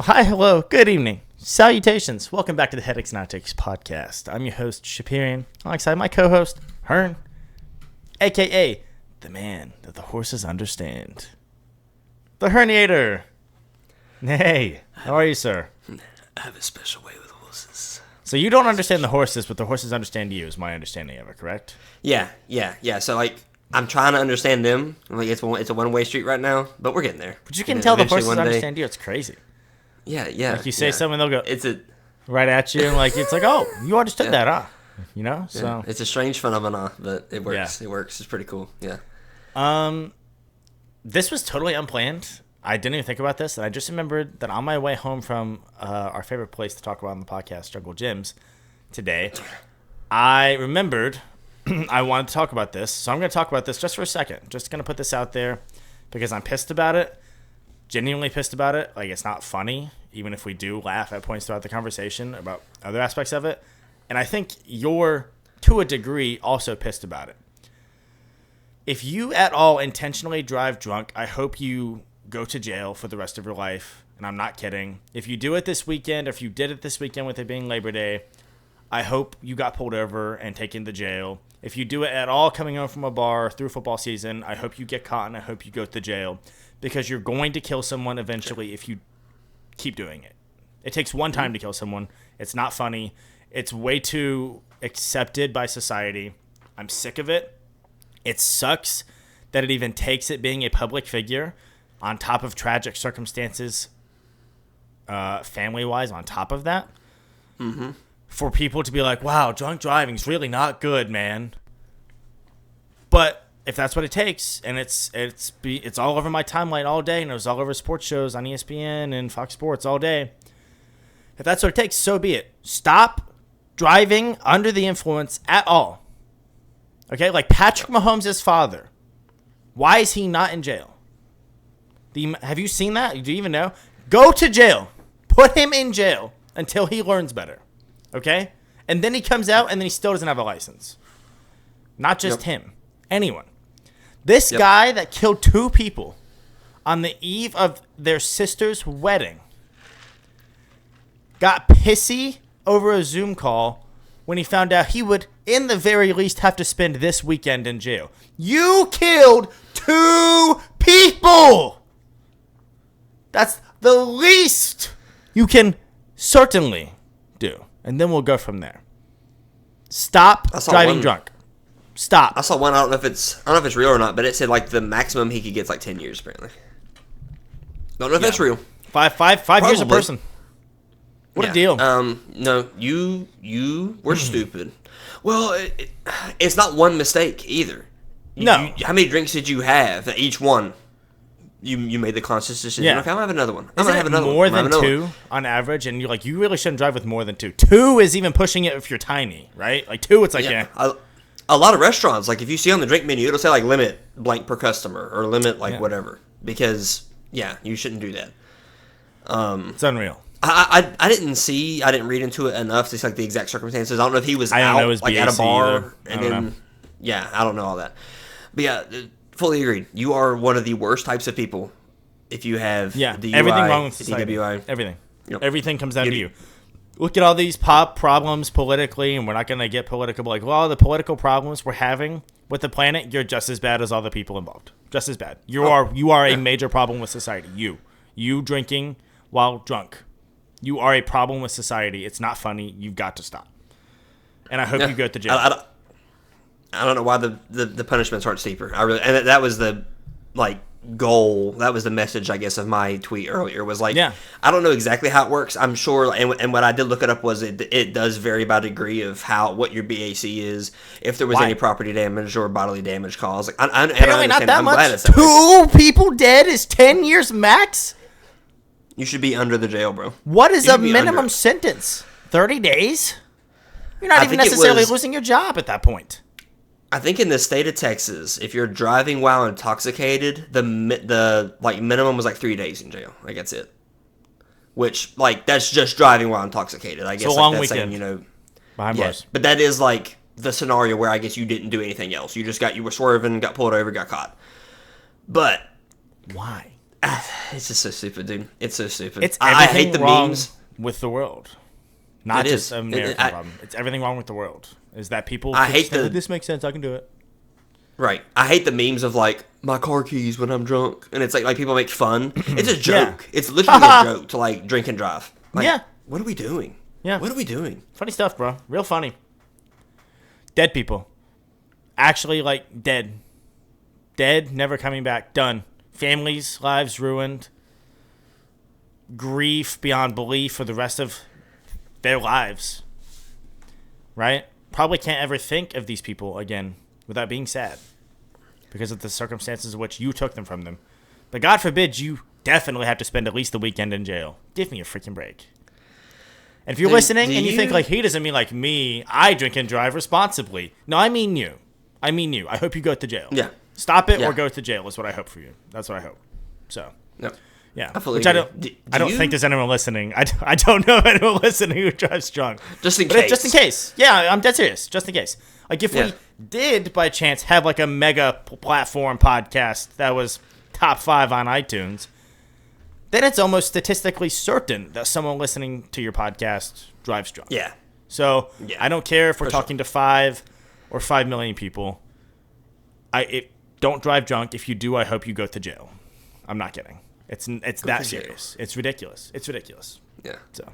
Hi, hello, good evening. Salutations. Welcome back to the Headaches Not Takes podcast. I'm your host, Chaperian, alongside my co-host, Hern, a.k.a. the man that the horses understand. The Herniator. Hey, how are you, sir? I have a special way with horses. So you don't understand the horses, but the horses understand you, is my understanding of it, correct? Yeah. So, I'm trying to understand them. It's a one-way street right now, but we're getting there. But you can tell the horses understand you. It's crazy. Yeah. Like you say something, they'll go It's a right at you, and it's like, oh, you understood that, huh? You know? yeah. So It's a strange phenomenon, but it works. Yeah. It works. It's pretty cool. Yeah. This was totally unplanned. I didn't even think about this, and I just remembered that on my way home from our favorite place to talk about on the podcast, Jungle Gyms, today, I remembered I wanted to talk about this, so I'm going to talk about this just for a second. Just going to put this out there because I'm pissed about it, genuinely pissed about it. Like, it's not funny, even if we do laugh at points throughout the conversation about other aspects of it. And I think you're, to a degree, also pissed about it. If you at all intentionally drive drunk, I hope you go to jail for the rest of your life. And I'm not kidding. If you do it this weekend, or if you did it this weekend with it being Labor Day, I hope you got pulled over and taken to jail. If you do it at all coming home from a bar through football season, I hope you get caught and I hope you go to jail. Because you're going to kill someone eventually if you keep doing it. It takes one time to kill someone. It's not funny. It's way too accepted by society. I'm sick of it. It sucks that it even takes it being a public figure on top of tragic circumstances, family-wise, on top of that. Mm-hmm. For people to be like, wow, drunk driving's really not good, man. But if that's what it takes, and it's all over my timeline all day, and it was all over sports shows on ESPN and Fox Sports all day. If that's what it takes, so be it. Stop driving under the influence at all. Okay, like Patrick Mahomes' father. Why is he not in jail? Have you seen that? Do you even know? Go to jail. Put him in jail until he learns better. Okay? And then he comes out and then he still doesn't have a license. Not just him. Anyone. This guy that killed 2 people on the eve of their sister's wedding got pissy over a Zoom call when he found out he would, in the very least, have to spend this weekend in jail. You killed 2 people! That's the least you can certainly do. And then we'll go from there. Stop driving drunk. Stop. I saw one. I don't know if it's real or not, but it said the maximum he could get is 10 years apparently. Don't know if that's real. Five years a person. What a deal. No, you were stupid. Well, it's not one mistake either. No. How many drinks did you have? Each one. You made the conscious decision. Yeah. Okay, I'm gonna have another one. I'm gonna have another more than 2 on average, and you really shouldn't drive with more than 2. 2 is even pushing it if you're tiny, right? 2, it's A lot of restaurants, if you see on the drink menu, it'll say limit blank per customer or limit whatever, because you shouldn't do that. It's unreal. I didn't read into it enough to see the exact circumstances. I don't know if he was out at a bar and then I don't know all that. But fully agreed. You are one of the worst types of people if you have DUI, everything wrong with society. DWI. Everything. Yep. Everything comes down to you. Look at all these pop problems politically, and we're not going to get political. But all the political problems we're having with the planet, you're just as bad as all the people involved. Just as bad. You are a major problem with society. You drinking while drunk. You are a problem with society. It's not funny. You've got to stop. And I hope you go to jail. I don't know why the punishments aren't steeper. And that was the goal. That was the message, I guess, of my tweet earlier. Was I don't know exactly how it works. I'm sure, and what I did look it up was it does vary by degree of what your BAC is, if there was any property damage or bodily damage caused. Apparently not that much. 2 people dead is 10 years max. You should be under the jail, bro. What is a minimum sentence? 30 days? You're not even necessarily losing your job at that point. I think in the state of Texas, if you're driving while intoxicated, the minimum was 3 days in jail. That's it. Which that's just driving while intoxicated. I guess so long that's weekend. saying, behind bars. But that is the scenario where I guess you didn't do anything else. You were swerving, got pulled over, got caught. But why? It's just so stupid, dude. It's so stupid. It's I everything hate the wrong memes with the world. Not It just is. an American problem. It's everything wrong with the world. Is that people I hate say, this makes sense, I can do it. Right. I hate the memes of like my car keys when I'm drunk, and it's like people make fun. It's a joke. It's literally a joke to like drink and drive. Like, Yeah. What are we doing? Yeah. What are we doing? Funny stuff, bro. Real funny. Dead people. Actually, like, dead. Dead, never coming back. Done. Families, lives ruined. Grief beyond belief for the rest of their lives. Right? Probably can't ever think of these people again without being sad because of the circumstances in which you took them from them. But God forbid you definitely have to spend at least the weekend in jail. Give me a freaking break. And if you're listening and you think like he doesn't mean like me, I drink and drive responsibly. No, I mean you. I mean you. I hope you go to jail. Yeah. Stop it or go to jail is what I hope for you. That's what I hope. So. Yep. Yeah. Which I don't think there's anyone listening. I don't know anyone listening who drives drunk. Just in case. Just in case. Yeah, I'm dead serious. Just in case. Like if we did by chance have like a mega platform podcast that was top 5 on iTunes, then it's almost statistically certain that someone listening to your podcast drives drunk. Yeah. So I don't care if we're talking to 5 or 5 million people. Don't drive drunk. If you do, I hope you go to jail. I'm not kidding. It's that serious. It's ridiculous. It's ridiculous. Yeah. So,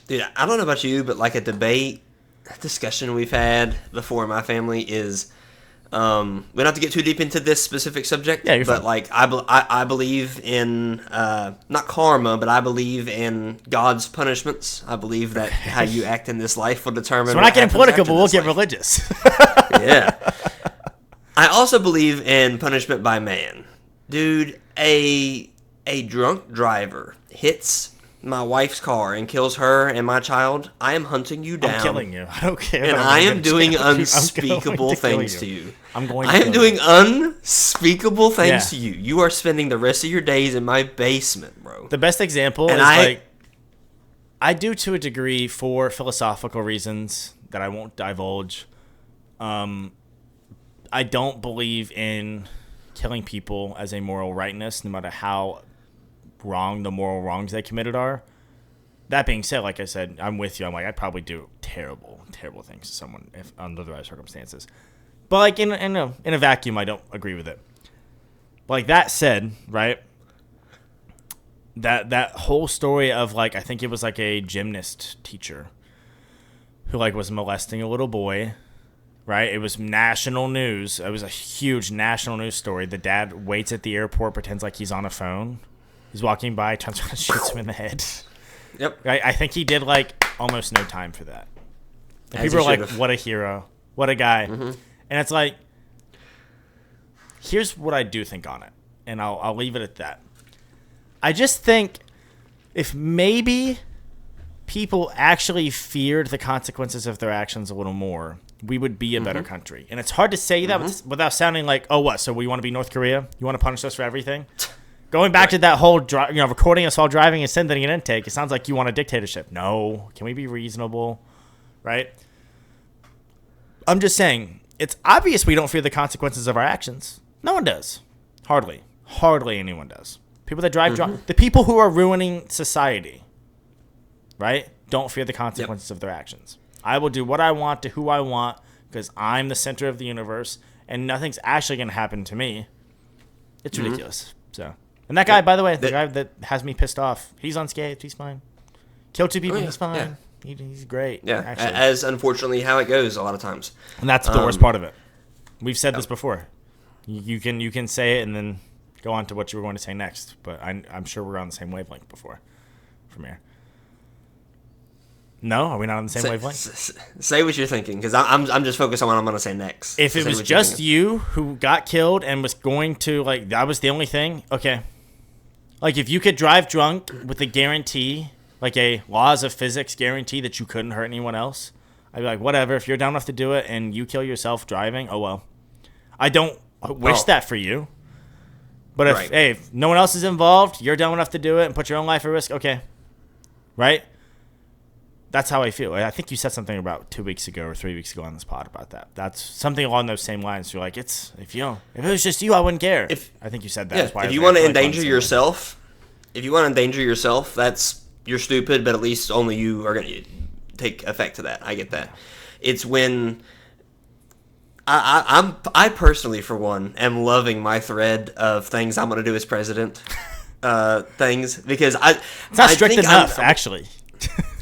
dude, I don't know about you, but like a discussion we've had before in my family is, we don't have to get too deep into this specific subject. Yeah, you're but fine. like I believe in not karma, but I believe in God's punishments. I believe that how you act in this life will determine. So we're not getting political, but we'll get life. religious. Yeah. I also believe in punishment by man. Dude, a drunk driver hits my wife's car and kills her and my child, I am hunting you down. I'm killing you. I don't care. And I am doing unspeakable things to you. I am doing unspeakable things to you. You are spending the rest of your days in my basement, bro. The best example is I do to a degree for philosophical reasons that I won't divulge. I don't believe in killing people as a moral rightness, no matter how wrong the moral wrongs they committed are. That being said, like I said, I'm with you. I'm like, I'd probably do terrible, terrible things to someone if under the right circumstances. But like in a vacuum, I don't agree with it. But like that said, right? That whole story of like, I think it was like a gymnast teacher who like was molesting a little boy. Right? It was national news. It was a huge national news story. The dad waits at the airport, pretends like he's on a phone. He's walking by, turns around and shoots him in the head. Yep. Right? I think he did like almost no time for that. And people are like, what a hero. What a guy. Mm-hmm. And it's like, here's what I do think on it. And I'll leave it at that. I just think if maybe people actually feared the consequences of their actions a little more, we would be a better country. And it's hard to say that without sounding like, oh, what? So we want to be North Korea? You want to punish us for everything? Going back to that whole, recording us while driving and sending an intake, it sounds like you want a dictatorship. No. Can we be reasonable? Right? I'm just saying, it's obvious we don't fear the consequences of our actions. No one does. Hardly. Hardly anyone does. People that drive drunk, the people who are ruining society, right, don't fear the consequences of their actions. I will do what I want to who I want because I'm the center of the universe and nothing's actually going to happen to me. It's ridiculous. So, and that guy, by the way, the guy that has me pissed off, he's unscathed. He's fine. Killed 2 people. He's fine. Yeah. He's great. Yeah, actually. As unfortunately how it goes a lot of times. And that's the worst part of it. We've said this before. You can say it and then go on to what you were going to say next. But I'm sure we're on the same wavelength before from here. No, are we not on the same wavelength? Say what you're thinking, because I'm just focused on what I'm going to say next. If it was just you who got killed and was going to, like, that was the only thing, okay. Like, if you could drive drunk with a guarantee, like a laws of physics guarantee that you couldn't hurt anyone else, I'd be like, whatever, if you're dumb enough to do it and you kill yourself driving, oh well. I don't wish that for you. But if no one else is involved, you're dumb enough to do it and put your own life at risk, okay. Right? That's how I feel. I think you said something about 2 weeks ago or 3 weeks ago on this pod about that. That's something along those same lines. You're like, if it was just you, I wouldn't care. I think you said that. Yeah, if you want to endanger yourself, you're stupid, but at least only you are going to take effect to that. I get that. It's when I personally, for one, am loving my thread of things I'm going to do as president. Things because it's not strict enough, actually.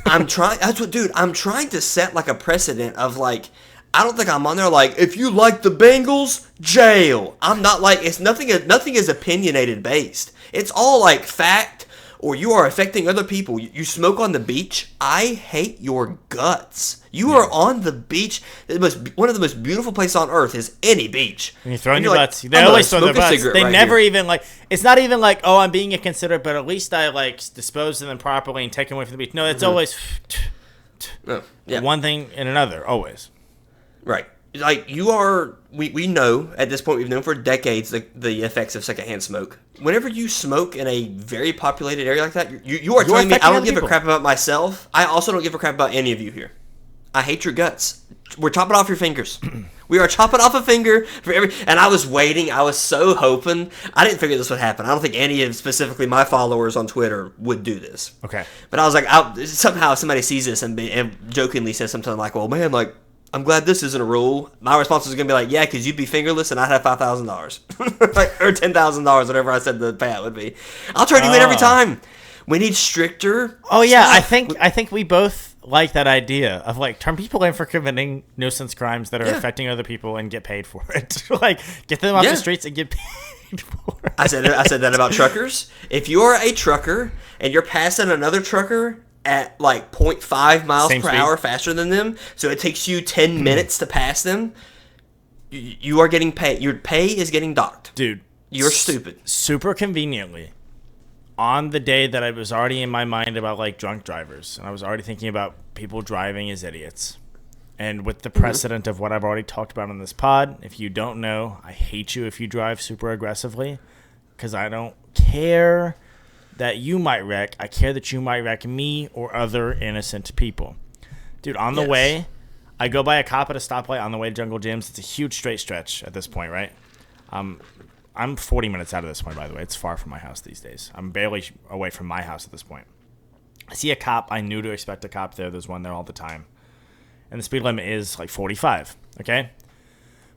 I'm trying. That's what, dude. I'm trying to set like a precedent of like. I don't think I'm on there like if you like the Bengals, jail. I'm not like it's nothing. Nothing is opinionated based. It's all like fact, or you are affecting other people. You smoke on the beach. I hate your guts. You are on the beach. One of the most beautiful places on earth is any beach. And you're throwing your butts. They always throw their butts. They never even like. It's not even like, oh, I'm being inconsiderate, but at least I like dispose of them properly and take them away from the beach. No, it's always one thing and another. Always. Right. Like you are. We know at this point we've known for decades the effects of secondhand smoke. Whenever you smoke in a very populated area like that, you are telling me I don't give a crap about myself. I also don't give a crap about any of you here. I hate your guts. We're chopping off your fingers. We are chopping off a finger for every. And I was waiting. I was so hoping. I didn't figure this would happen. I don't think any of specifically my followers on Twitter would do this. Okay. But I was like, somehow somebody sees this and jokingly says something like, "Well, man, like I'm glad this isn't a rule." My response was gonna be like, "Yeah, because you'd be fingerless and I'd have $5,000, like, or $10,000, whatever I said the payout would be." I'll turn you in every time. We need stricter. Oh yeah, stuff. I think we both like that idea of like turn people in for committing nuisance crimes that are affecting other people and get paid for it. Like get them off the streets and get paid for it. I said that about truckers. If you're a trucker and you're passing another trucker at like 0.5 miles per hour faster than them, so it takes you 10 minutes to pass them, you are getting paid. Your pay is getting docked. Dude, you're stupid. Super conveniently. On the day that I was already in my mind about like drunk drivers, and I was already thinking about people driving as idiots, and with the precedent of what I've already talked about on this pod, if you don't know, I hate you if you drive super aggressively, because I don't care that you might wreck. I care that you might wreck me or other innocent people. Dude, on the way, I go by a cop at a stoplight on the way to Jungle Gyms. It's a huge straight stretch at this point, right? I'm 40 minutes out of this point, by the way. It's far from my house these days. I'm barely away from my house at this point. I see a cop. I knew to expect a cop there. There's one there all the time. And the speed limit is like 45, okay?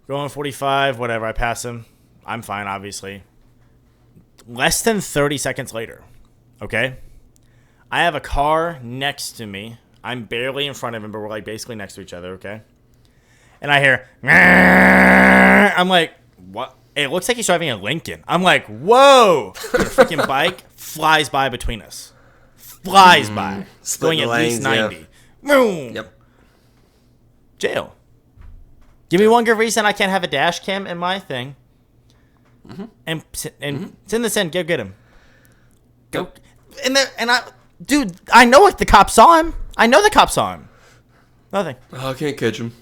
Going 45, whatever. I pass him. I'm fine, obviously. Less than 30 seconds later, okay? I have a car next to me. I'm barely in front of him, but we're like basically next to each other, okay? And I hear, I'm like, what? It looks like he's driving a Lincoln. I'm like, whoa! And a freaking bike flies by between us. Flies by. Going at least 90. Boom! Yep. Jail. Give me one good reason I can't have a dash cam in my thing. And send this in. Go get him. Go. Dude, I know the cop saw him. I know the cop saw him. Nothing. Oh, I can't catch him.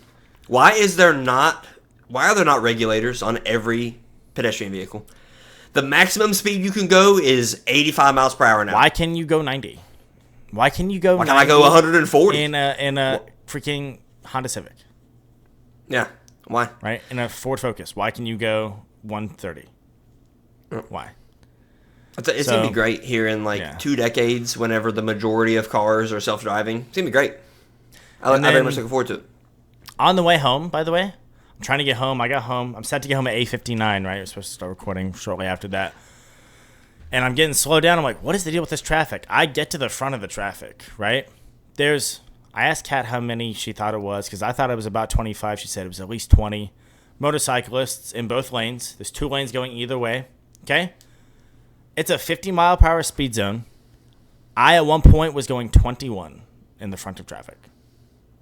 Why are there not regulators on every pedestrian vehicle? The maximum speed you can go is 85 miles per hour now. Why can you go 90? Why can you go 90? Why can't I go 140? In a freaking Honda Civic. Yeah. Why? Right? In a Ford Focus. Why can you go 130? Why? It's going to be great here in 2 decades whenever the majority of cars are self-driving. It's going to be great. I very much looking forward to it. On the way home, by the way, I'm trying to get home. I got home. I'm set to get home at 8:59, right? I was supposed to start recording shortly after that. And I'm getting slowed down. I'm like, what is the deal with this traffic? I get to the front of the traffic, right? I asked Kat how many she thought it was because I thought it was about 25. She said it was at least 20 motorcyclists in both lanes. There's 2 lanes going either way, okay? It's a 50-mile-per-hour speed zone. I, at one point, was going 21 in the front of traffic.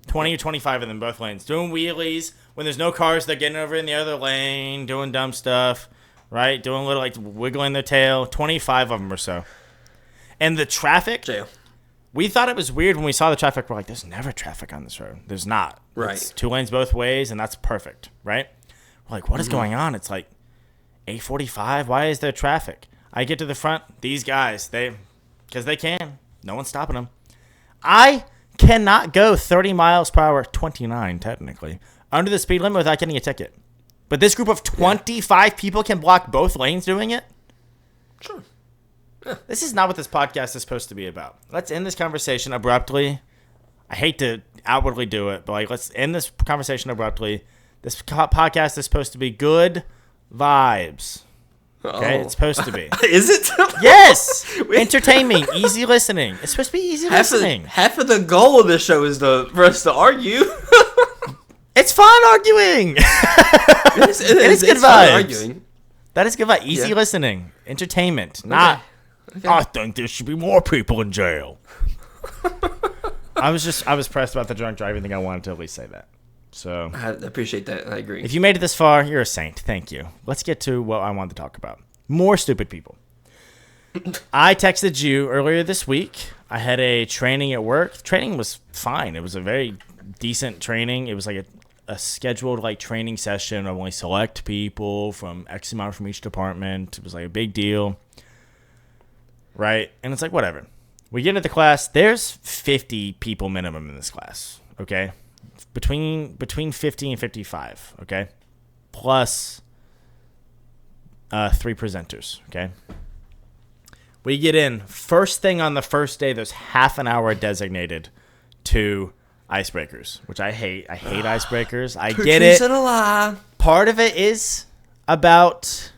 20 or 25 in them, both lanes. Doing wheelies. When there's no cars, they're getting over in the other lane, doing dumb stuff, right? Doing a little, wiggling their tail. 25 of them or so. And the traffic, jail. We thought it was weird when we saw the traffic. We're like, there's never traffic on this road. There's not. Right. It's 2 lanes both ways, and that's perfect, right? We're like, what is going on? It's like 8:45. Why is there traffic? I get to the front. These guys, because they can. No one's stopping them. I cannot go 30 miles per hour, 29 technically, under the speed limit without getting a ticket. But this group of 25 people can block both lanes doing it? Sure. Yeah. This is not what this podcast is supposed to be about. Let's end this conversation abruptly. I hate to outwardly do it, but like, let's end this conversation abruptly. This podcast is supposed to be good vibes. Okay, It's supposed to be. Is it? Yes! Entertainment, easy listening. It's supposed to be easy listening. Half of the goal of this show is for us to argue. It's fun arguing. It is good vibes. Arguing. That is good vibes. Easy listening. Entertainment. Okay. Not, I think there should be more people in jail. I was pressed about the drunk driving thing. I wanted to at least say that. So I appreciate that. I agree. If you made it this far, you're a saint. Thank you. Let's get to what I wanted to talk about. More stupid people. I texted you earlier this week. I had a training at work. The training was fine. It was a very decent training. It was like a scheduled like training session of only select people from X amount from each department. It was like a big deal. Right? And it's like, whatever. We get into the class. There's 50 people minimum in this class. Okay? Between 50 and 55. Okay? Plus 3 presenters. Okay? We get in. First thing on the first day, there's half an hour designated to icebreakers, which I hate. I hate icebreakers. I get it. And a lie. Part of it is about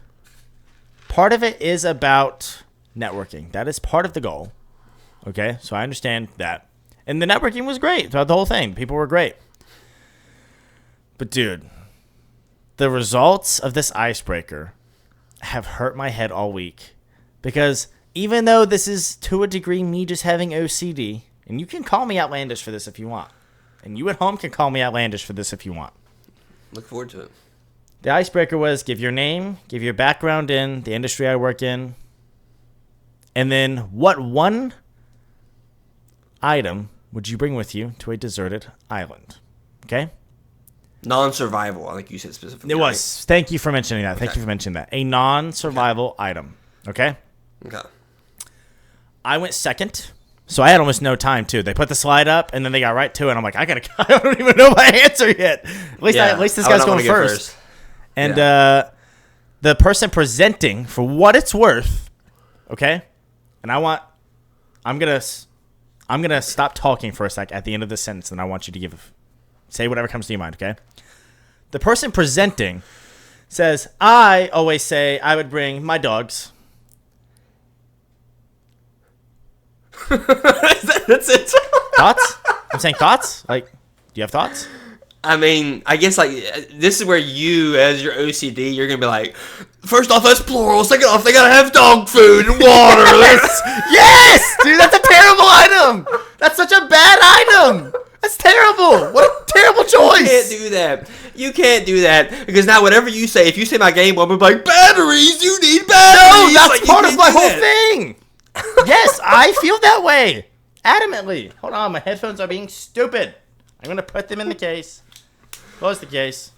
networking. That is part of the goal. Okay, so I understand that. And the networking was great throughout the whole thing. People were great. But dude, the results of this icebreaker have hurt my head all week. Because even though this is to a degree me just having OCD, and you can call me outlandish for this if you want. And you at home can call me outlandish for this if you want. Look forward to it. The icebreaker was give your name, give your background in the industry I work in, and then what one item would you bring with you to a deserted island? Okay? Non-survival, I think you said specifically. It was. Right? Thank you for mentioning that. Okay. Thank you for mentioning that. A non-survival item. Okay? Okay. I went second. So I had almost no time, too. They put the slide up, and then they got right to it. And I'm like, I don't even know my answer yet. At least this guy's going first. And the person presenting, for what it's worth, okay? And I'm gonna stop talking for a sec at the end of this sentence, and I want you to say whatever comes to your mind, okay? The person presenting says, I always say I would bring my dogs. That's it. Thoughts? I'm saying thoughts? Like, do you have thoughts? I mean, I guess like this is where you, as your OCD, you're gonna be like, first off, that's plural. Second off, they gotta have dog food and water. Yes, dude, that's a terrible item. That's such a bad item. That's terrible. What a terrible choice. You can't do that because now whatever you say, if you say my Game Boy, I'm like batteries. You need batteries. No, that's like, part of my whole thing. Yes, I feel that way. Adamantly. Hold on, my headphones are being stupid. I'm going to put them in the case. Close the case.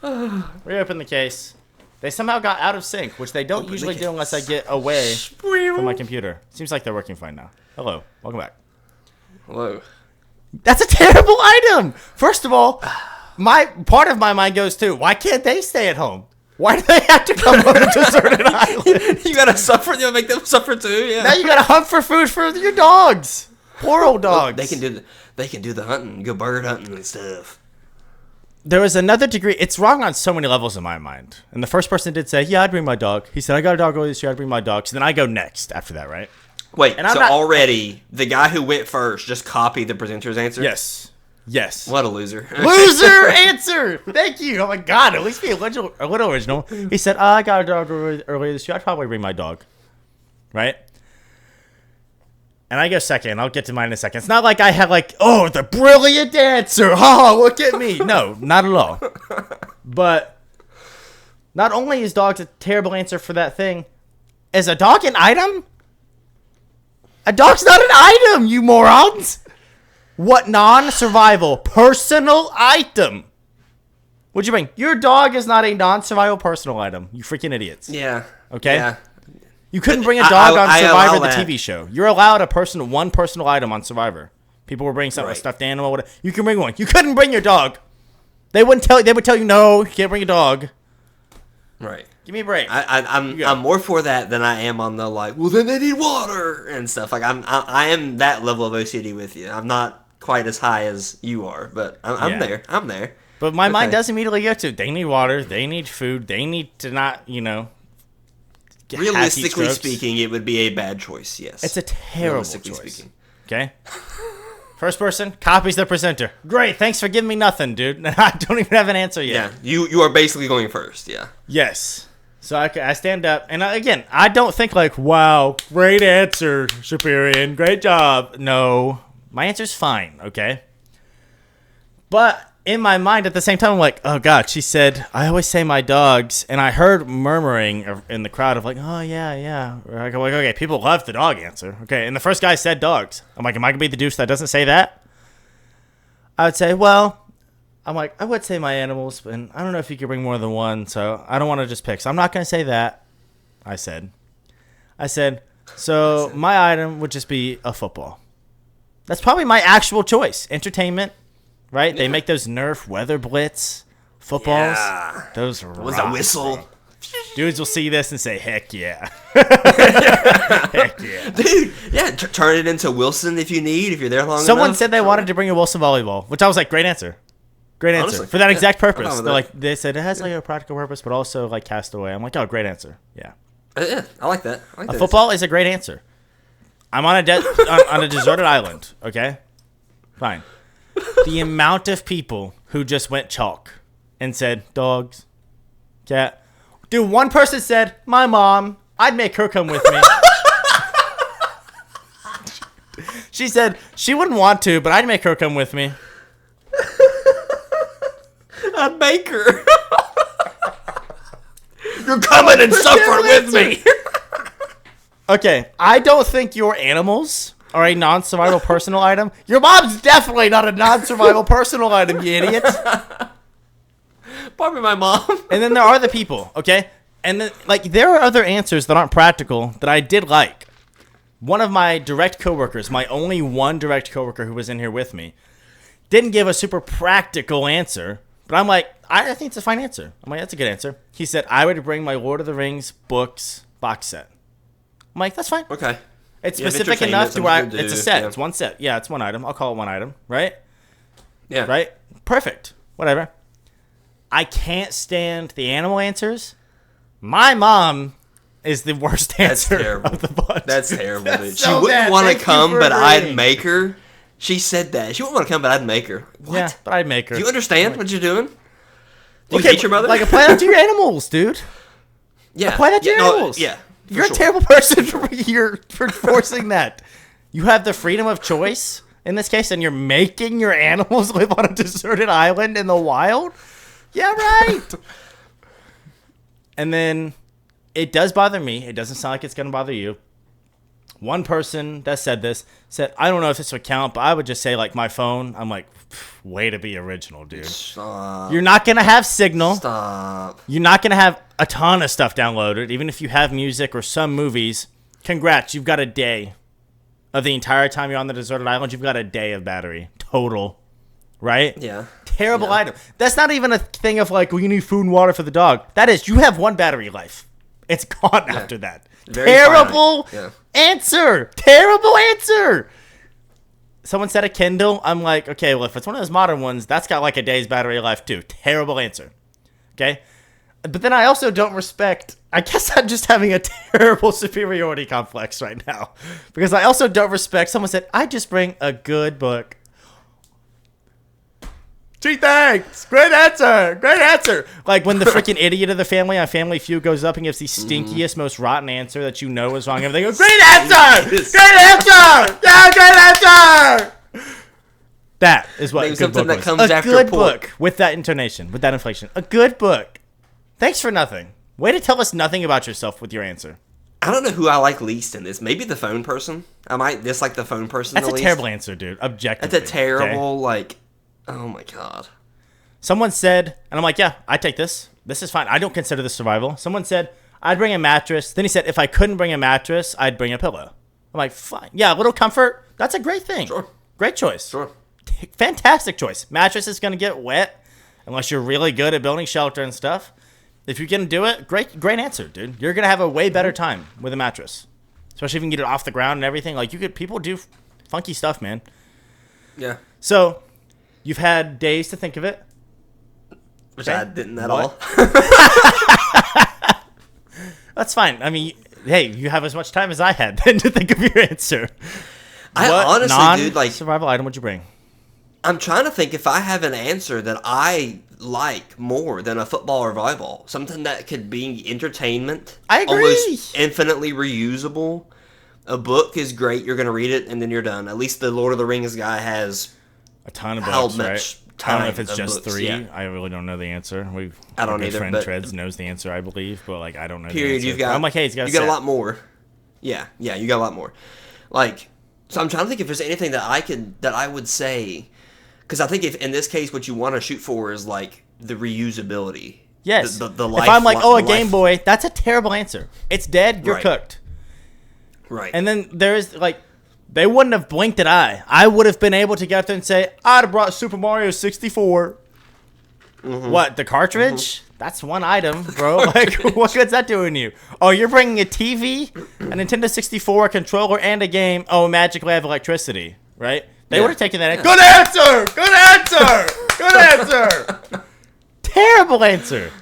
Reopen the case. They somehow got out of sync, which they don't usually do unless I get away from my computer. Seems like they're working fine now. Hello. Welcome back. Hello. That's a terrible item. First of all, part of my mind goes to, why can't they stay at home? Why do they have to come on a deserted island? You gotta suffer. You gotta make them suffer too. Yeah. Now you gotta hunt for food for your dogs. Poor old dogs. Well, they can do the hunting, go bird hunting and stuff. There was another degree. It's wrong on so many levels in my mind. And the first person did say, "Yeah, I'd bring my dog." He said, "I got a dog earlier this year. I'd bring my dog." So then I go next after that, right? Wait. And already the guy who went first just copied the presenter's answer. Yes. What a loser. Loser answer. Thank you. Oh my God. At least be a little original. He said, I got a dog earlier this year. I'd probably bring my dog. Right? And I go second. I'll get to mine in a second. It's not like I have the brilliant answer. Oh, look at me. No, not at all. But not only is dogs a terrible answer for that thing, is a dog an item? A dog's not an item, you morons. What non-survival personal item would you bring? Your dog is not a non-survival personal item. You freaking idiots. Yeah. Okay? Yeah. You couldn't bring a dog on Survivor, the TV show. You're allowed one personal item on Survivor. People were bringing something, a stuffed animal. Whatever. You can bring one. You couldn't bring your dog. They would tell you, no, you can't bring a dog. Right. Give me a break. I'm more for that than I am on the well then they need water and stuff. I am that level of OCD with you. I'm not quite as high as you are, but I'm there. I'm there. But my mind does immediately go to they need water, they need food, they need to not realistically speaking, it would be a bad choice. Yes, it's a terrible choice. Okay. First person copies the presenter. Great, thanks for giving me nothing, dude. I don't even have an answer yet. Yeah, you are basically going first. Yeah. Yes. So I stand up, and again, I don't think wow, great answer, Chaperian, great job. No, my answer's fine, okay? But in my mind at the same time, I'm like, oh, God, she said, I always say my dogs, and I heard murmuring in the crowd of oh, yeah. I'm like, okay, people love the dog answer. Okay, and the first guy said dogs. I'm like, am I going to be the douche that doesn't say that? I would say, I would say my animals, and I don't know if you could bring more than one, so I don't want to just pick. So I'm not going to say that, I said, so my item would just be a football. That's probably my actual choice. Entertainment, right? Yeah. They make those Nerf Weather Blitz footballs. Yeah. Those was a whistle. Bro. Dudes will see this and say, heck yeah. Heck yeah. Dude, yeah, turn it into Wilson if you need, if you're there long enough. Someone said they wanted to bring a Wilson volleyball, which I was like, great answer. Great answer. Honestly, for that exact purpose. They said it has a practical purpose, but also castaway. I'm like, oh, great answer. Yeah. Yeah, I like that. A football is a great answer. I'm on on a deserted island, okay? Fine. The amount of people who just went chalk and said, dogs, cat. Dude, one person said, my mom, I'd make her come with me. She said she wouldn't want to, but I'd make her come with me. I'd make her. You're coming and suffering with me. Okay, I don't think your animals are a non-survival personal item. Your mom's definitely not a non-survival personal item, you idiot. Probably my mom. And then there are the people, okay? And then, there are other answers that aren't practical that I did like. One of my direct coworkers, my only one direct coworker who was in here with me, didn't give a super practical answer. But I'm like, I think it's a fine answer. I'm like, that's a good answer. He said, I would bring my Lord of the Rings books box set. I'm like, that's fine. Okay. It's specific enough to where it's a set. Yeah. It's one set. Yeah, it's one item. I'll call it one item, right? Yeah. Right? Perfect. Whatever. I can't stand the animal answers. My mom is the worst answer of the bunch. That's terrible, dude. She wouldn't want to come, but I'd make her. She said that. She wouldn't want to come, but I'd make her. What? Yeah, but I'd make her. Do you understand what you're doing? Do you hate your mother? Apply that to your animals, dude. Yeah. Apply that to your animals. Yeah. You're a terrible person for forcing that. You have the freedom of choice in this case, and you're making your animals live on a deserted island in the wild? Yeah, right. And then it does bother me. It doesn't sound like it's going to bother you. One person that said this said, I don't know if this would count, but I would just say, my phone. I'm like, way to be original, dude. Stop. You're not going to have signal. Stop. You're not going to have a ton of stuff downloaded. Even if you have music or some movies, congrats, you've got a day of the entire time you're on the deserted island. You've got a day of battery. Total. Right? Yeah. Terrible item. That's not even a thing of you need food and water for the dog. That is, you have one battery life. It's gone after that. Very terrible answer. Terrible answer. Someone said a Kindle. I'm like, okay, well, if it's one of those modern ones, that's got a day's battery life too. Terrible answer. Okay? But then I also don't respect, I guess I'm just having a terrible superiority complex right now. Because I also don't respect, someone said, I just bring a good book. Gee, thanks. Great answer. Great answer. When the freaking idiot of the family on Family Feud goes up and gives the stinkiest, most rotten answer that you know is wrong, and they go, great answer. Great answer. Yeah, great answer. That is what a good book that comes was. After good book with that intonation, with that inflection. A good book. Thanks for nothing. Way to tell us nothing about yourself with your answer. I don't know who I like least in this. Maybe the phone person. I might dislike the phone person That's the a least. terrible answer, dude. Objectively. That's a terrible, oh my God. Someone said, and I'm like, yeah, I take this. This is fine. I don't consider this survival. Someone said, I'd bring a mattress. Then he said, if I couldn't bring a mattress, I'd bring a pillow. I'm like, fine. Yeah, a little comfort. That's a great thing. Sure. Great choice. Sure. Fantastic choice. Mattress is going to get wet unless you're really good at building shelter and stuff. If you can do it, great answer, dude. You're going to have a way better time with a mattress. Especially if you can get it off the ground and everything. Like, people do funky stuff, man. Yeah. So, you've had days to think of it. Which I didn't at all. That's fine. I mean, hey, you have as much time as I had then to think of your answer. What honestly, dude, like, survival item would you bring? I'm trying to think if I have an answer that I like more than a football or volleyball. Something that could be entertainment. I agree. Almost infinitely reusable. A book is great. You're going to read it and then you're done. At least the Lord of the Rings guy has a ton of books, right? I don't know if it's just books, 3. Yeah. I really don't know the answer. I don't either. Friend but Treads knows the answer, I believe, but like I don't know. Period. The You've got. I'm like, hey, you got a lot more. Yeah. You got a lot more. Like, so I'm trying to think if there's anything that I would say, because I think if in this case what you want to shoot for is like the reusability. Yes. The life, if I'm like, a Game Boy, that's a terrible answer. It's dead. You're cooked. Right. And then there's like. They wouldn't have blinked an eye. I would have been able to get up there and say, I'd have brought Super Mario 64. Mm-hmm. What, the cartridge? Mm-hmm. That's one item, bro. Like, what good's that doing you? Oh, you're bringing a TV, a Nintendo 64, a controller, and a game. Oh, magically I have electricity, right? They would have taken that. Good answer! Good answer! Good answer! Terrible answer.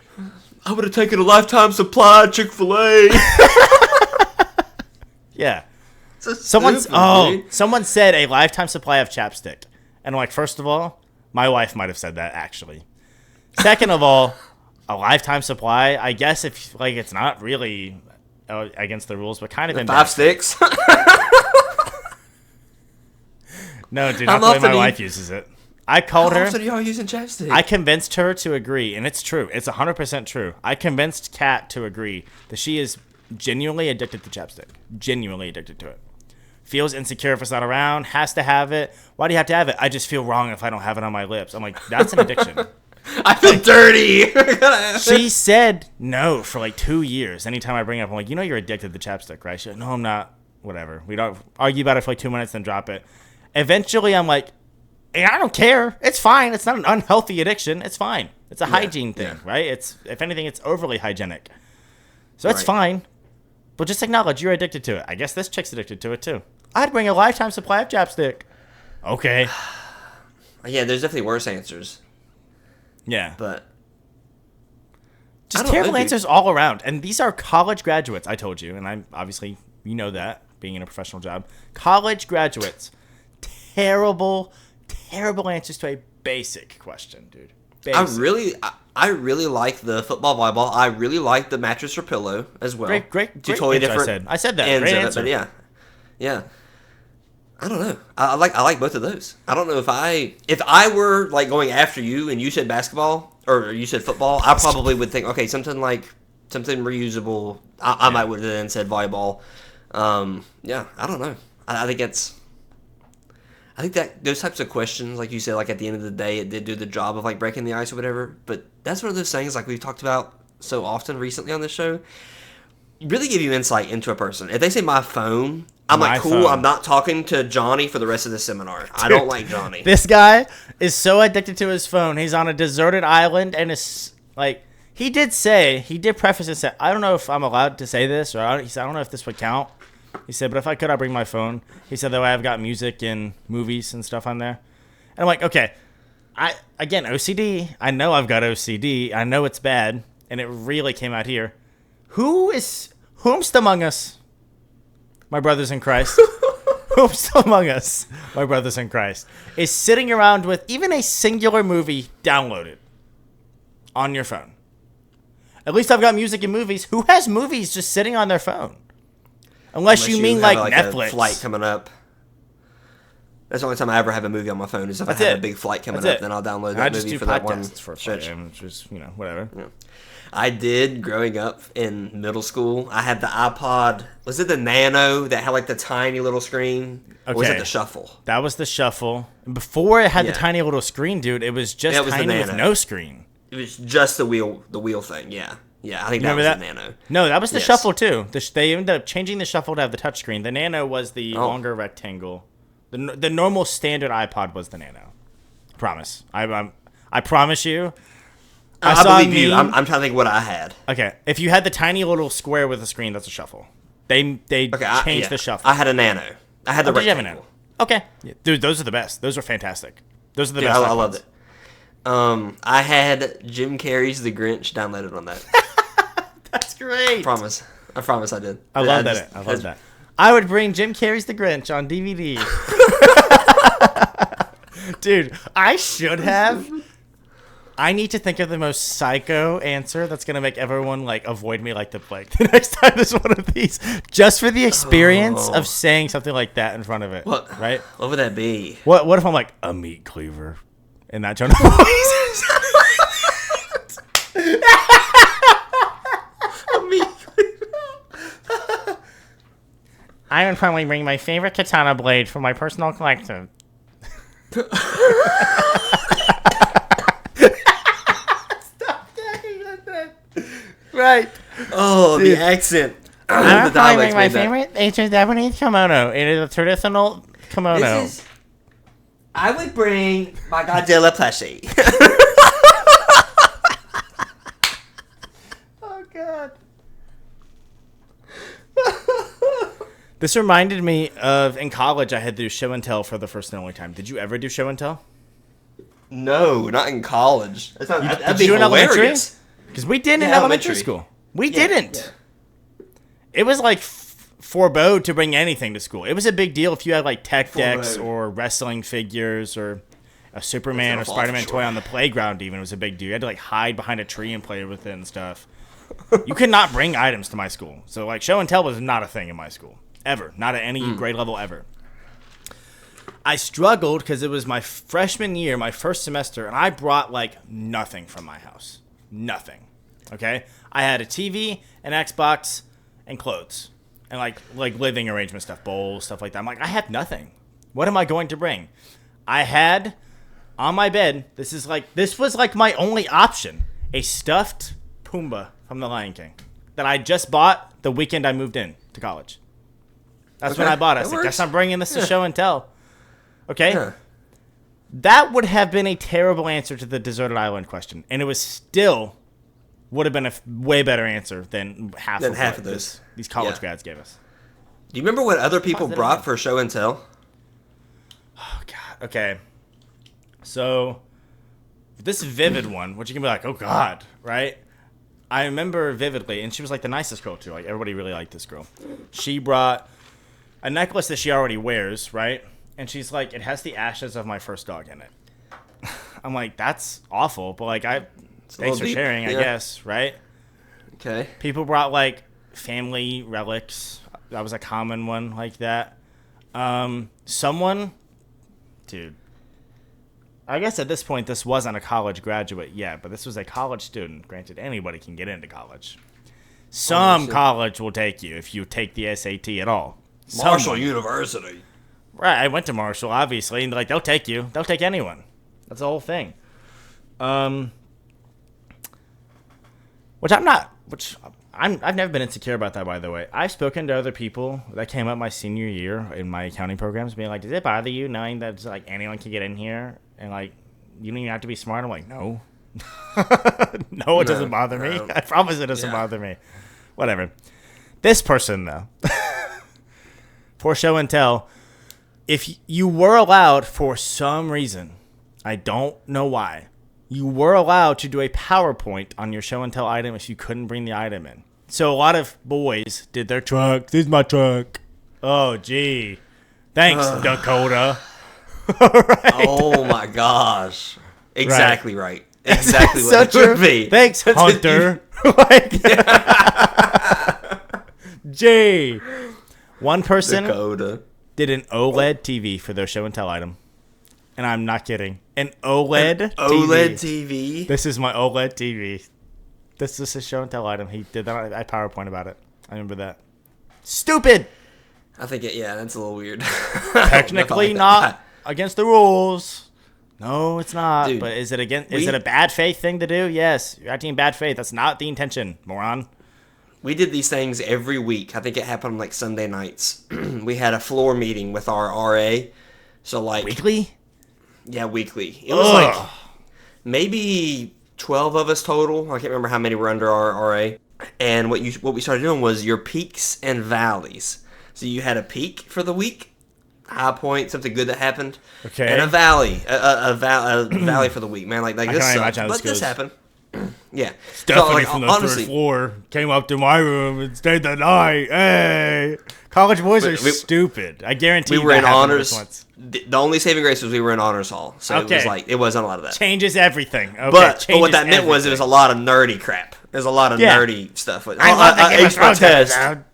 I would have taken a lifetime supply of Chick-fil-A. Yeah. Someone said a lifetime supply of chapstick. And I'm like, first of all, my wife might have said that, actually. Second of all, a lifetime supply, I guess if, like, it's not really against the rules, but kind of in 5 sticks? No, dude, not the way my wife uses it. I called her. How often are y'all using chapstick? I convinced her to agree, and it's true. It's 100% true. I convinced Kat to agree that she is genuinely addicted to chapstick. Genuinely addicted to it. Feels insecure if it's not around, has to have it. Why do you have to have it? I just feel wrong if I don't have it on my lips. I'm like, that's an addiction. I feel dirty. She said no for like 2 years. Anytime I bring it up, I'm like, you know you're addicted to chapstick, right? She's like, no, I'm not. Whatever. We don't argue about it for like 2 minutes, then drop it. Eventually, I'm like, hey, I don't care. It's fine. It's not an unhealthy addiction. It's fine. It's a hygiene thing, right? It's, if anything, it's overly hygienic. So it's fine. But just acknowledge you're addicted to it. I guess this chick's addicted to it too. I'd bring a lifetime supply of chapstick. Okay. Yeah, there's definitely worse answers. Yeah. But just terrible answers all around. And these are college graduates, I told you. And I'm obviously, you know that, being in a professional job. College graduates. Terrible answers to a basic question, dude. Basic. I really like the football volleyball. I really like the mattress or pillow as well. Great totally answer, different. I said that. Great answer. But yeah. I don't know. I like both of those. I don't know if I were like going after you and you said basketball or you said football, I probably would think something reusable. I might would have then said volleyball. Yeah, I don't know. I think that those types of questions, like you said, like at the end of the day, it did do the job of like breaking the ice or whatever. But that's one of those things like we've talked about so often recently on this show. Really give you insight into a person. If they say my phone, I'm like, cool, phone. I'm not talking to Johnny for the rest of the seminar. Dude, I don't like Johnny. This guy is so addicted to his phone. He's on a deserted island and is like, he did preface and say, I don't know if I'm allowed to say this, or he said, I don't know if this would count. He said, but if I could, I'd bring my phone. He said, though, I've got music and movies and stuff on there. And I'm like, okay, OCD. I know I've got OCD. I know it's bad. And it really came out here. Whomst among us, my brothers in Christ, whomst among us, my brothers in Christ, is sitting around with even a singular movie downloaded on your phone? At least I've got music and movies. Who has movies just sitting on their phone? Unless you mean like Netflix. A flight coming up. That's the only time I ever have a movie on my phone is if I have a big flight coming up, then I'll download that movie for that one stretch. Just, whatever. Yeah. I did growing up in middle school. I had the iPod. Was it the Nano that had like the tiny little screen? Okay. Or was it the Shuffle? That was the Shuffle. Before it had the tiny little screen, dude, it was just tiny with no screen. It was just the wheel thing. Yeah. Yeah, I think that was the Nano. No, that was the Shuffle too. They ended up changing the Shuffle to have the touchscreen. The Nano was the longer rectangle The normal standard iPod was the Nano. Promise. I promise you. I believe you. I'm trying to think what I had. Okay, if you had the tiny little square with a screen, that's a Shuffle. They changed the Shuffle. I had a Nano. I had the rectangle. Okay, yeah, dude, those are the best. Those are fantastic. Those are the best. I loved it. I had Jim Carrey's The Grinch downloaded on that. That's great. I promise I did. I love that. I would bring Jim Carrey's The Grinch on DVD. Dude, I should have. I need to think of the most psycho answer that's going to make everyone, like, avoid me like the plague the next time there's one of these. Just for the experience of saying something like that in front of it. What? Right? What would that be? What if I'm like, a meat cleaver? In that tone of voice. A meat cleaver. I would probably bring my favorite katana blade from my personal collection. Right. Oh, dude. The accent. I would probably bring my favorite ancient Japanese kimono. It is a traditional kimono. I would bring my Godzilla plushie. Oh, God. This reminded me of, in college, I had to do show and tell for the first and only time. Did you ever do show and tell? No, not in college. That'd be hilarious. Because we did in elementary school. We didn't. Yeah. It was like forebode to bring anything to school. It was a big deal if you had like tech decks or wrestling figures or a Superman or Spider-Man toy on the playground. Even it was a big deal. You had to like hide behind a tree and play with it and stuff. You could not bring items to my school. So like show and tell was not a thing in my school. Ever. Not at any grade level ever. I struggled because it was my freshman year, my first semester, and I brought like nothing from my house. Nothing. Okay? I had a TV, an Xbox, and clothes. And like living arrangement stuff, bowls, stuff like that. I'm like, I have nothing. What am I going to bring? I had on my bed, this was like my only option, a stuffed Pumbaa from The Lion King that I just bought the weekend I moved in to college. That's when I bought it. I was like, guess I'm bringing this to show and tell. Okay? Yeah. That would have been a terrible answer to the deserted island question. And it was still would have been a way better answer than half of this. These college grads gave us. Do you remember what other people brought for show and tell? Oh, God. Okay. So, this vivid one, which you can be like, oh, God, right? I remember vividly, and she was like the nicest girl, too. Like, everybody really liked this girl. She brought a necklace that she already wears, right? And she's like, it has the ashes of my first dog in it. I'm like, that's awful, but like, thanks for sharing, I guess, right? Okay. People brought like family relics. That was a common one like that. Dude, I guess at this point, this wasn't a college graduate yet, but this was a college student. Granted, anybody can get into college. Some college will take you if you take the SAT at all. Marshall University. Right, I went to Marshall, obviously, and like they'll take you. They'll take anyone. That's the whole thing. I've never been insecure about that, by the way. I've spoken to other people that came up my senior year in my accounting programs, being like, "Does it bother you knowing that like anyone can get in here and like you don't even have to be smart?" I'm like, "No, no, it doesn't bother me. I promise it doesn't bother me." Whatever. This person though, for show and tell. If you were allowed, for some reason, I don't know why, you were allowed to do a PowerPoint on your show and tell item if you couldn't bring the item in. So a lot of boys did their truck. This is my truck. Oh, gee. Thanks, Dakota. Right. Oh, my gosh. Exactly right. Exactly what it should be. Thanks, Hunter. Gee. One person... Dakota. Did an OLED TV for their show and tell item. And I'm not kidding. An OLED TV. This is my OLED TV. This is a show and tell item. He did that. I PowerPoint about it. I remember that. Stupid! I think, that's a little weird. Technically not against the rules. No, it's not. Dude, but is it a bad faith thing to do? Yes. You're acting in bad faith. That's not the intention, moron. We did these things every week. I think it happened like Sunday nights. We had a floor meeting with our RA, So like weekly. Yeah, weekly. It was like maybe 12 of us total. I can't remember how many were under our RA. And what we started doing was your peaks and valleys. So you had a peak for the week, high point, something good that happened, and a valley, a valley for the week. Man, like this sucks, but this happened. Yeah, Stephanie from the third floor came up to my room and stayed the night. Hey, college boys are stupid. I guarantee we were in honors. The only saving grace was we were in honors hall, so it was like it wasn't a lot of that. Changes everything. Okay, but what that meant was it was a lot of nerdy crap. There's a lot of nerdy stuff. I love the Game of Thrones episode.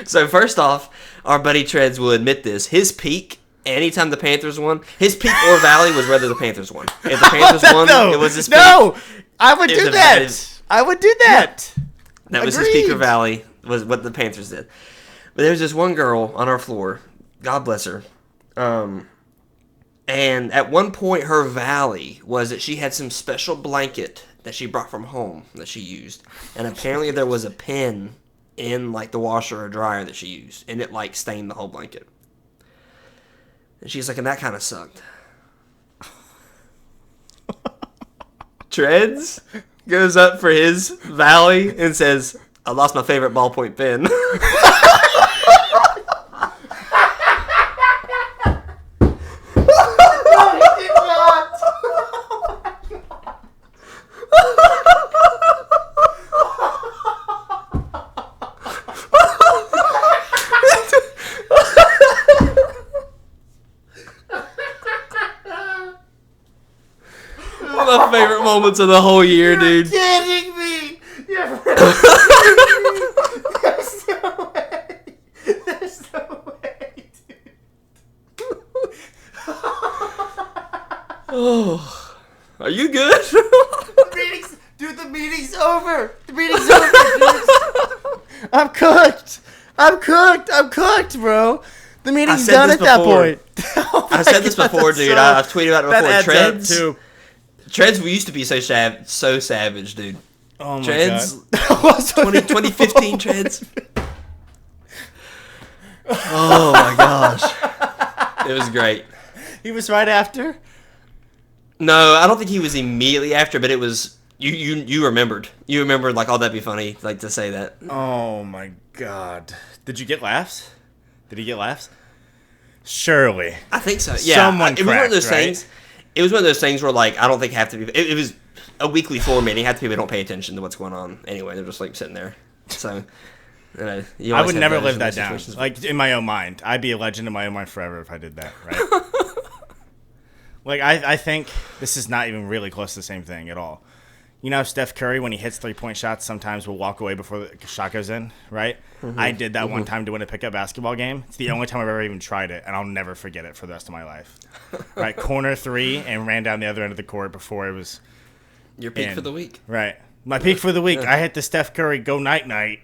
So first off, our buddy Treads will admit this. His peak, anytime the Panthers won, his peak or valley was whether the Panthers won. If the Panthers won, it was his peak. No, I would do that. I would do that. That was his peak or valley, was what the Panthers did. But there was this one girl on our floor, God bless her, and at one point her valley was that she had some special blanket that she brought from home that she used. And apparently there was a pin in like the washer or dryer that she used, and it like stained the whole blanket. And she's like, and that kind of sucked. Treads goes up for his valley and says, I lost my favorite ballpoint pen. My favorite moments of the whole year, dude. You're kidding me. There's no way. There's no way, dude. Oh, are you good? The meeting's over. The meeting's over. I'm cooked. I'm cooked, bro. The meeting's done at that point. I said this before, dude. I've tweeted about it before. Treads used to be so savage, dude. Oh my Treads, God. 2015 Treads. Oh my gosh. It was great. He was right after? No, I don't think he was immediately after, but it was you remembered. You remembered like, oh, that'd be funny, like to say that. Oh my God. Did you get laughs? Did he get laughs? Surely. I think so. Yeah. Someone it was one of those right? things. It was one of those things where, like, I don't think have to be. It was a weekly floor meeting. Half the people don't pay attention to what's going on anyway. They're just like sitting there. So, I would never live that down. Like in my own mind, I'd be a legend in my own mind forever if I did that. Right? Like I think this is not even really close to the same thing at all. You know, Steph Curry, when he hits 3-point shots, sometimes will walk away before the shot goes in, right? Mm-hmm. I did that one time to win a pickup basketball game. It's the only time I've ever even tried it, and I'll never forget it for the rest of my life. Right, corner three, and ran down the other end of the court before it was your peak for the week. Right. My peak for the week. I hit the Steph Curry go night-night.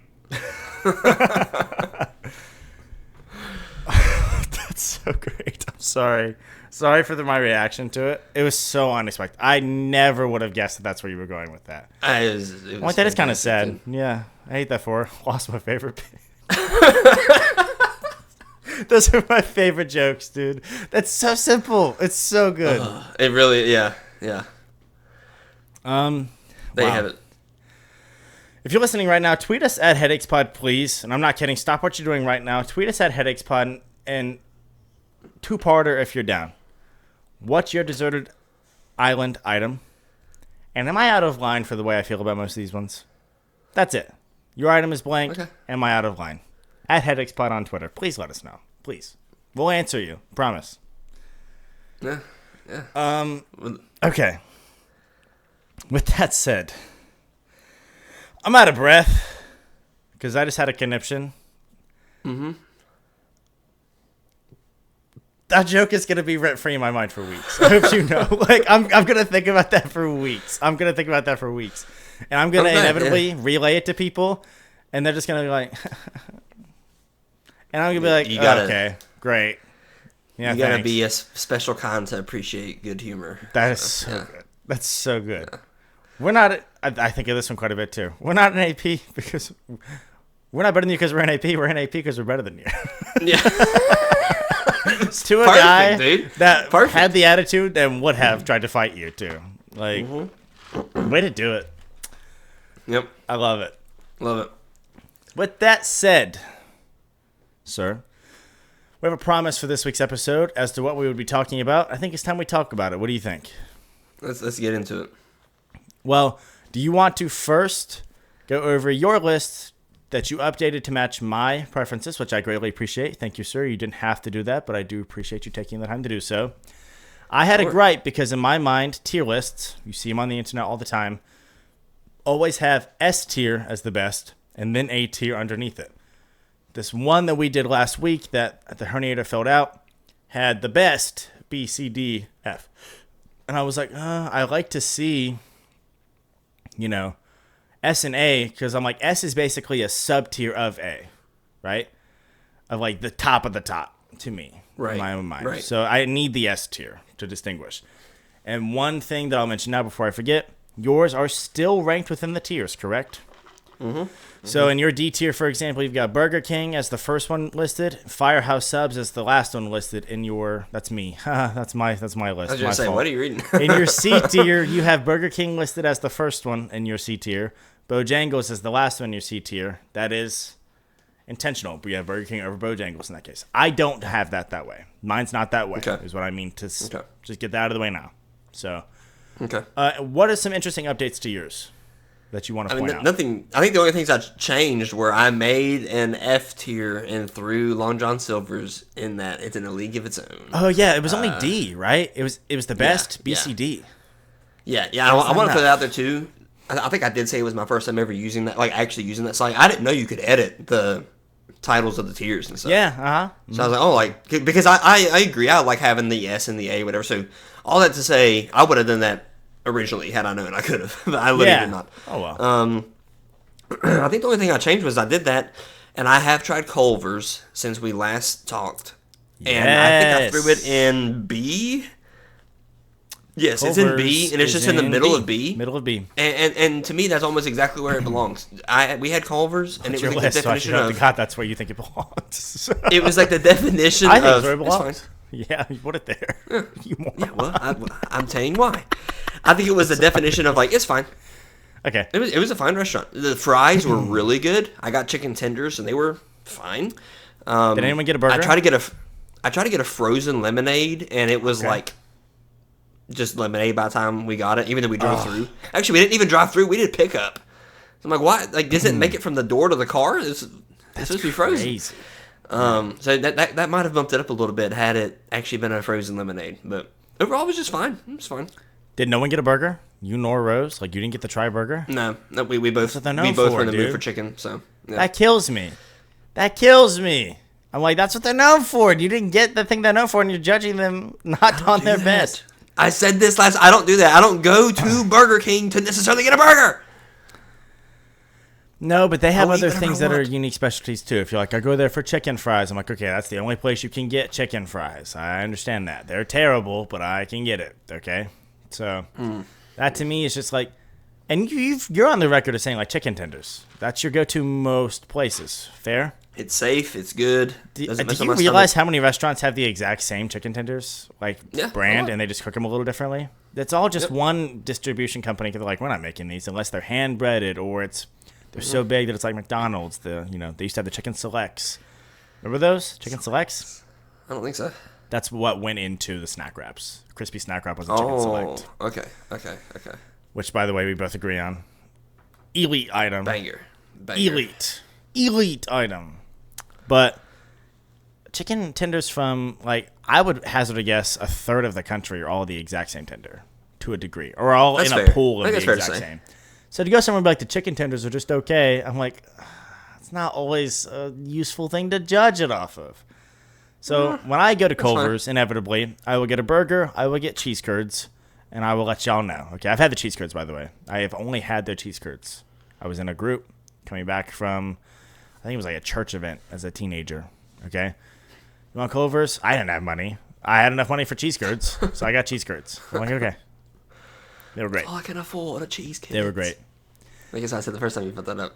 That's so great. I'm sorry. Sorry for my reaction to it. It was so unexpected. I never would have guessed that's where you were going with that. That is kind of sad. Yeah, I hate that for her. Lost my favorite pick. Those are my favorite jokes, dude. That's so simple. It's so good. It really, yeah. There you have it. If you're listening right now, tweet us at HeadacheSpod, please. And I'm not kidding. Stop what you're doing right now. Tweet us at HeadacheSpod and two-parter if you're down. What's your deserted island item? And am I out of line for the way I feel about most of these ones? That's it. Your item is blank. Okay. Am I out of line? At HeadacheSpod on Twitter. Please let us know. Please. We'll answer you. Promise. Yeah. Okay. With that said, I'm out of breath because I just had a conniption. Mm-hmm. That joke is going to be rent-free in my mind for weeks. I hope you know. Like, I'm going to think about that for weeks. And I'm going to inevitably relay it to people, and they're just going to be like... and I'm going to be like, okay, great. Yeah, you got to be a special kind to appreciate good humor. That is so good. That's so good. Yeah. We're not... I think of this one quite a bit, too. We're not an AP because... We're not better than you because we're an AP. We're an AP because we're better than you. Yeah. to a guy that had the attitude and would have tried to fight you too. Like, way to do it. Yep. I love it. Love it. With that said, sir, we have a promise for this week's episode as to what we would be talking about. I think it's time we talk about it. What do you think? Let's get into it. Well, do you want to first go over your list that you updated to match my preferences, which I greatly appreciate. Thank you, sir. You didn't have to do that, but I do appreciate you taking the time to do so. I had a gripe because in my mind, tier lists, you see them on the internet all the time, always have S tier as the best and then A tier underneath it. This one that we did last week that the herniator filled out had the best B, C, D, F. And I was like, I like to see, S and A, because I'm like, S is basically a sub-tier of A, right? Of like the top of the top to me, in my own mind. Right. So I need the S tier to distinguish. And one thing that I'll mention now before I forget, yours are still ranked within the tiers, correct? Mm-hmm. So in your D tier, for example, you've got Burger King as the first one listed, Firehouse Subs as the last one listed in your. That's me. that's my list. I was going to say, what are you reading? In your C tier, you have Burger King listed as the first one in your C tier. Bojangles is the last one in your C tier. That is intentional. We have Burger King over Bojangles in that case. I don't have that way. Mine's not that way. Okay. Is what I mean to just get that out of the way now. So, what are some interesting updates to yours that you want to point out? Nothing. I think the only things I changed were I made an F tier and threw Long John Silver's in that. It's in a league of its own. Oh yeah, it was only D, right? It was the best BCD. Yeah. I want to put it out there too. I think I did say it was my first time ever using that, like actually using that site. I didn't know you could edit the titles of the tiers and stuff. Yeah, So I was like, because I agree. I like having the S and the A, whatever. So all that to say, I would have done that originally had I known I could have. But I literally did not. Oh, well. I think the only thing I changed was I did that, and I have tried Culver's since we last talked. And I think I threw it in B. Yes, Culver's, it's in B, and it's just in the middle of B. Middle of B. And to me, that's almost exactly where it belongs. We had Culver's, and it was like the definition of... God, that's where you think it belongs. It was like the definition I think where it belongs. Yeah, you put it there. Yeah, well, I'm saying why. I think it was the definition of, like, it's fine. Okay. It was a fine restaurant. The fries were really good. I got chicken tenders, and they were fine. Did anyone get a burger? I tried to get a frozen lemonade, and it was like... just lemonade by the time we got it, even though we drove through. Actually, we didn't even drive through. We did pickup. So I'm like, why? Like, does it make it from the door to the car? It's supposed to be frozen. Crazy. So that might have bumped it up a little bit had it actually been a frozen lemonade. But overall, it was just fine. It was fine. Did no one get a burger? You nor Rose? Like, you didn't get the try burger? No, we both were in the mood for chicken. So yeah. That kills me. I'm like, that's what they're known for. You didn't get the thing they're known for, and you're judging them not on their best. I said this I don't do that. I don't go to Burger King to necessarily get a burger. No, but they have other things that are unique specialties too. If you're like, I go there for chicken fries, I'm like, okay, that's the only place you can get chicken fries. I understand that. They're terrible, but I can get it. Okay? So that to me is just like, and you're on the record of saying like chicken tenders. That's your go-to most places. Fair? It's safe. It's good. Do you realize how many restaurants have the exact same chicken tenders, brand, and they just cook them a little differently? It's all just one distribution company. Cause they're like, we're not making these unless they're hand breaded or they're so big that it's like McDonald's. They used to have the chicken selects. Remember those chicken selects? I don't think so. That's what went into the snack wraps. Crispy snack wrap was a chicken select. Okay. Which, by the way, we both agree on. Elite item. Banger. Elite item. But chicken tenders from, I would hazard a guess, a third of the country are all the exact same tender to a degree. Or all in a pool of the exact same. So to go somewhere like the chicken tenders are just okay, I'm like, it's not always a useful thing to judge it off of. So when I go to Culver's, inevitably, I will get a burger, I will get cheese curds, and I will let y'all know. Okay, I've had the cheese curds, by the way. I have only had their cheese curds. I was in a group coming back from... I think it was like a church event as a teenager, okay? You want Culver's? I didn't have money. I had enough money for cheese curds, so I got cheese curds. I'm like, okay. They were great. All I can afford a cheese curd. They were great. I guess I said the first time you put that up.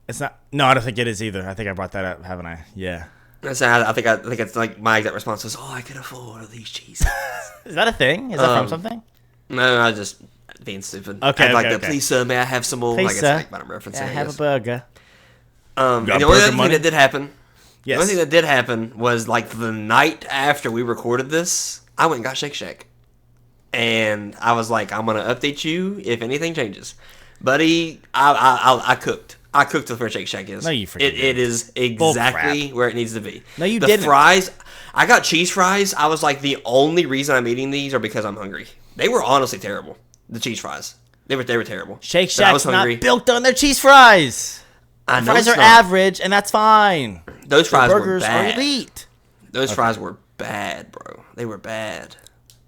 It's not. No, I don't think it is either. I think I brought that up, haven't I? Yeah. I think it's like my exact response was, "Oh, I can afford these cheeses." Is that a thing? Is that from something? No, I was just being stupid. Okay, okay. Please, sir, may I have some more? Please, like, sir. It's like what I'm referencing. Yeah, have a burger. And the only other thing that did happen. Yes. The only thing that did happen was like the night after we recorded this, I went and got Shake Shack, and I was like, "I'm gonna update you if anything changes." Buddy, I cooked. I cooked the Shake Shack is. No, you forget. It is exactly where it needs to be. No, you didn't. The fries, I got cheese fries. I was like, the only reason I'm eating these are because I'm hungry. They were honestly terrible. The cheese fries. They were terrible. Shake Shack's not built on their cheese fries. I know fries are average, and that's fine. Those fries burgers were bad. Are elite. Those fries were bad, bro. They were bad.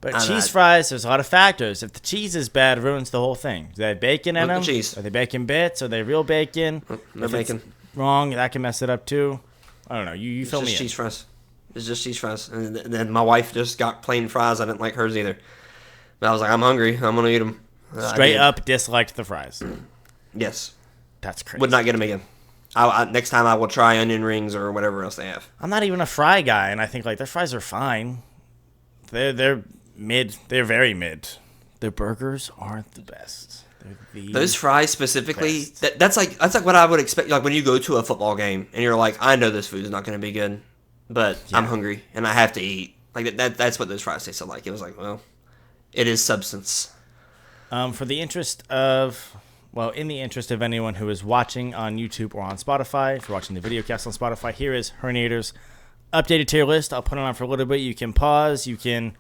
But cheese fries, there's a lot of factors. If the cheese is bad, it ruins the whole thing. Do they have bacon in them? Cheese. Are they bacon bits? Are they real bacon? No bacon. It's wrong, that can mess it up too. I don't know. You fill me in. It's just cheese fries. It's just cheese fries. And then my wife just got plain fries. I didn't like hers either. But I was like, I'm hungry. I'm going to eat them. Straight up disliked the fries. Yes. That's crazy. Would not get them again. Next time I will try onion rings or whatever else they have. I'm not even a fry guy, and I think like their fries are fine. They're mid. They're very mid. Their burgers aren't the best. Those fries specifically, that's like what I would expect. Like when you go to a football game and you're like, I know this food is not going to be good, but I'm hungry and I have to eat. Like that's what those fries tasted like. It was like, well, it is substance. For the interest of, in the interest of anyone who is watching on YouTube or on Spotify, if you're watching the video cast on Spotify, here is Hernator's updated tier list. I'll put it on for a little bit. You can pause. You can,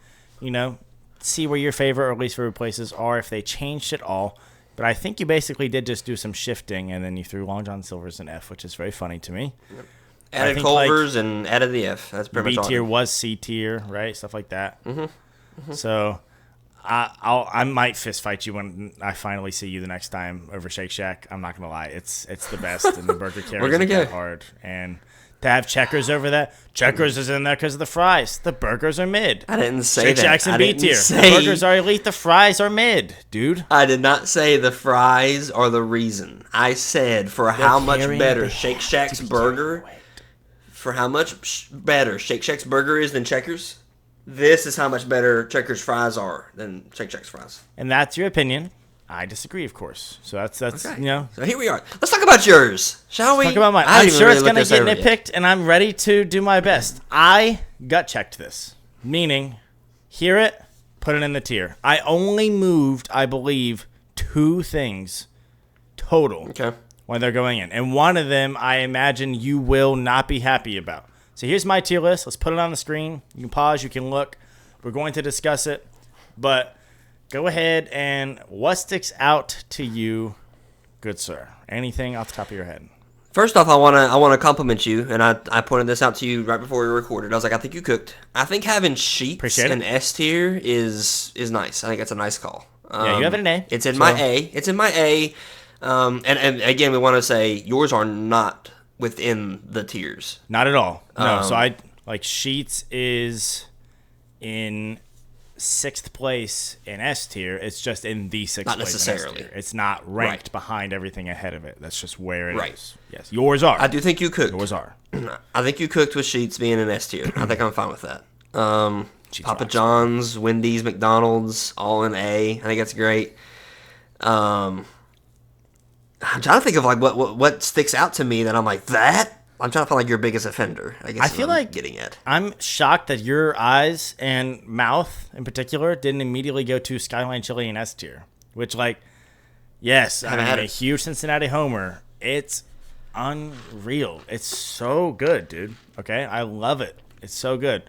see where your favorite or least favorite places are if they changed it all. But I think you basically did just do some shifting, and then you threw Long John Silver's in F, which is very funny to me. Yep. Added Culver's and added the F. That's pretty much all. B tier was C tier, right? Stuff like that. Mm-hmm. Mm-hmm. So I might fist fight you when I finally see you the next time over Shake Shack. I'm not gonna lie, it's the best, and the burger carries We're gonna go hard. And to have Checkers over that, Checkers is in there because of the fries. The burgers are mid. I didn't say Shake that. Shack's in B tier. The burgers are elite. The fries are mid, dude. I did not say the fries are the reason. I said for how much better Shake Shack's burger, for how much better Shake Shack's burger is than Checkers. This is how much better Checkers fries are than Shake Shack's fries. And that's your opinion. I disagree, of course. So that's okay. So here we are. Let's talk about yours, shall we? Talk about mine. I'm sure it's going to get nitpicked, and I'm ready to do my best. I gut checked this, meaning hear it, put it in the tier. I only moved, I believe, 2 things total when they're going in, and one of them I imagine you will not be happy about. So here's my tier list. Let's put it on the screen. You can pause. You can look. We're going to discuss it, but go ahead and what sticks out to you, good sir? Anything off the top of your head? First off, I wanna compliment you, and I pointed this out to you right before we recorded. I was like, I think you cooked. I think having sheets in S tier is nice. I think that's a nice call. Yeah, you have it in A. It's in my A. It's in my A. And again, we want to say yours are not within the tiers. Not at all. No. So I like sheets is in 6th place in S tier. It's just in the 6th not place necessarily. in S tier. It's not ranked behind everything ahead of it. That's just where it is. Yes, yours are. I do think you cooked. Yours are. I think you cooked with sheets being in S tier. I think I'm fine with that. Papa John's, Wendy's, McDonald's, all in A. I think that's great. I'm trying to think of like what sticks out to me that I'm like that. I'm trying to find like your biggest offender. I guess I feel like getting it. I'm shocked that your eyes and mouth in particular didn't immediately go to Skyline Chili and S tier, which yes, I'm a huge Cincinnati homer. It's unreal. It's so good, dude. Okay, I love it. It's so good.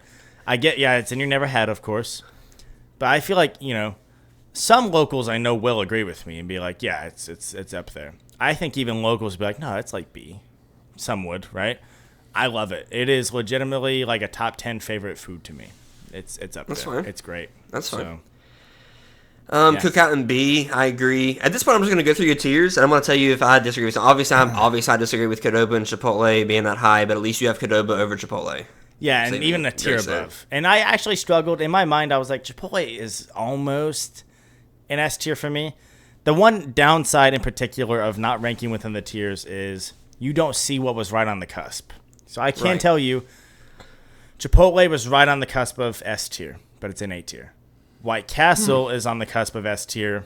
It's in your never had, of course, but I feel like some locals I know will agree with me and be like, yeah, it's up there. I think even locals would be like, no, it's like B. Some would, right? I love it. It is legitimately like a top 10 favorite food to me. It's up That's there. Fine. It's great. That's fine. Cookout and B, I agree. At this point, I'm just going to go through your tiers, and I'm going to tell you if I disagree with something. Obviously, I disagree with Qdoba and Chipotle being that high, but at least you have Qdoba over Chipotle. Yeah, and even a tier above. And I actually struggled. In my mind, I was like, Chipotle is almost an S tier for me. The one downside in particular of not ranking within the tiers is you don't see what was right on the cusp. So I can tell you Chipotle was right on the cusp of S tier, but it's in A tier. White Castle is on the cusp of S tier.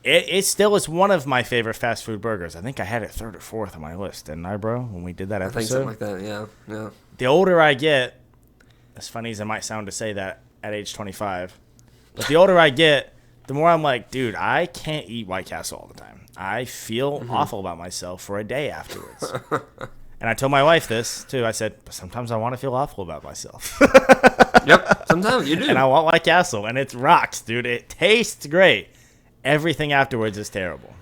It still is one of my favorite fast food burgers. I think I had it third or fourth on my list, didn't I, bro? When we did that episode, I think something like that. Yeah. The older I get, as funny as it might sound to say that at age 25, but the older I get, the more I'm like, dude, I can't eat White Castle all the time. I feel awful about myself for a day afterwards. And I told my wife this too. I said, but sometimes I want to feel awful about myself. Yep, sometimes you do. And I want White Castle, and it rocks, dude. It tastes great. Everything afterwards is terrible.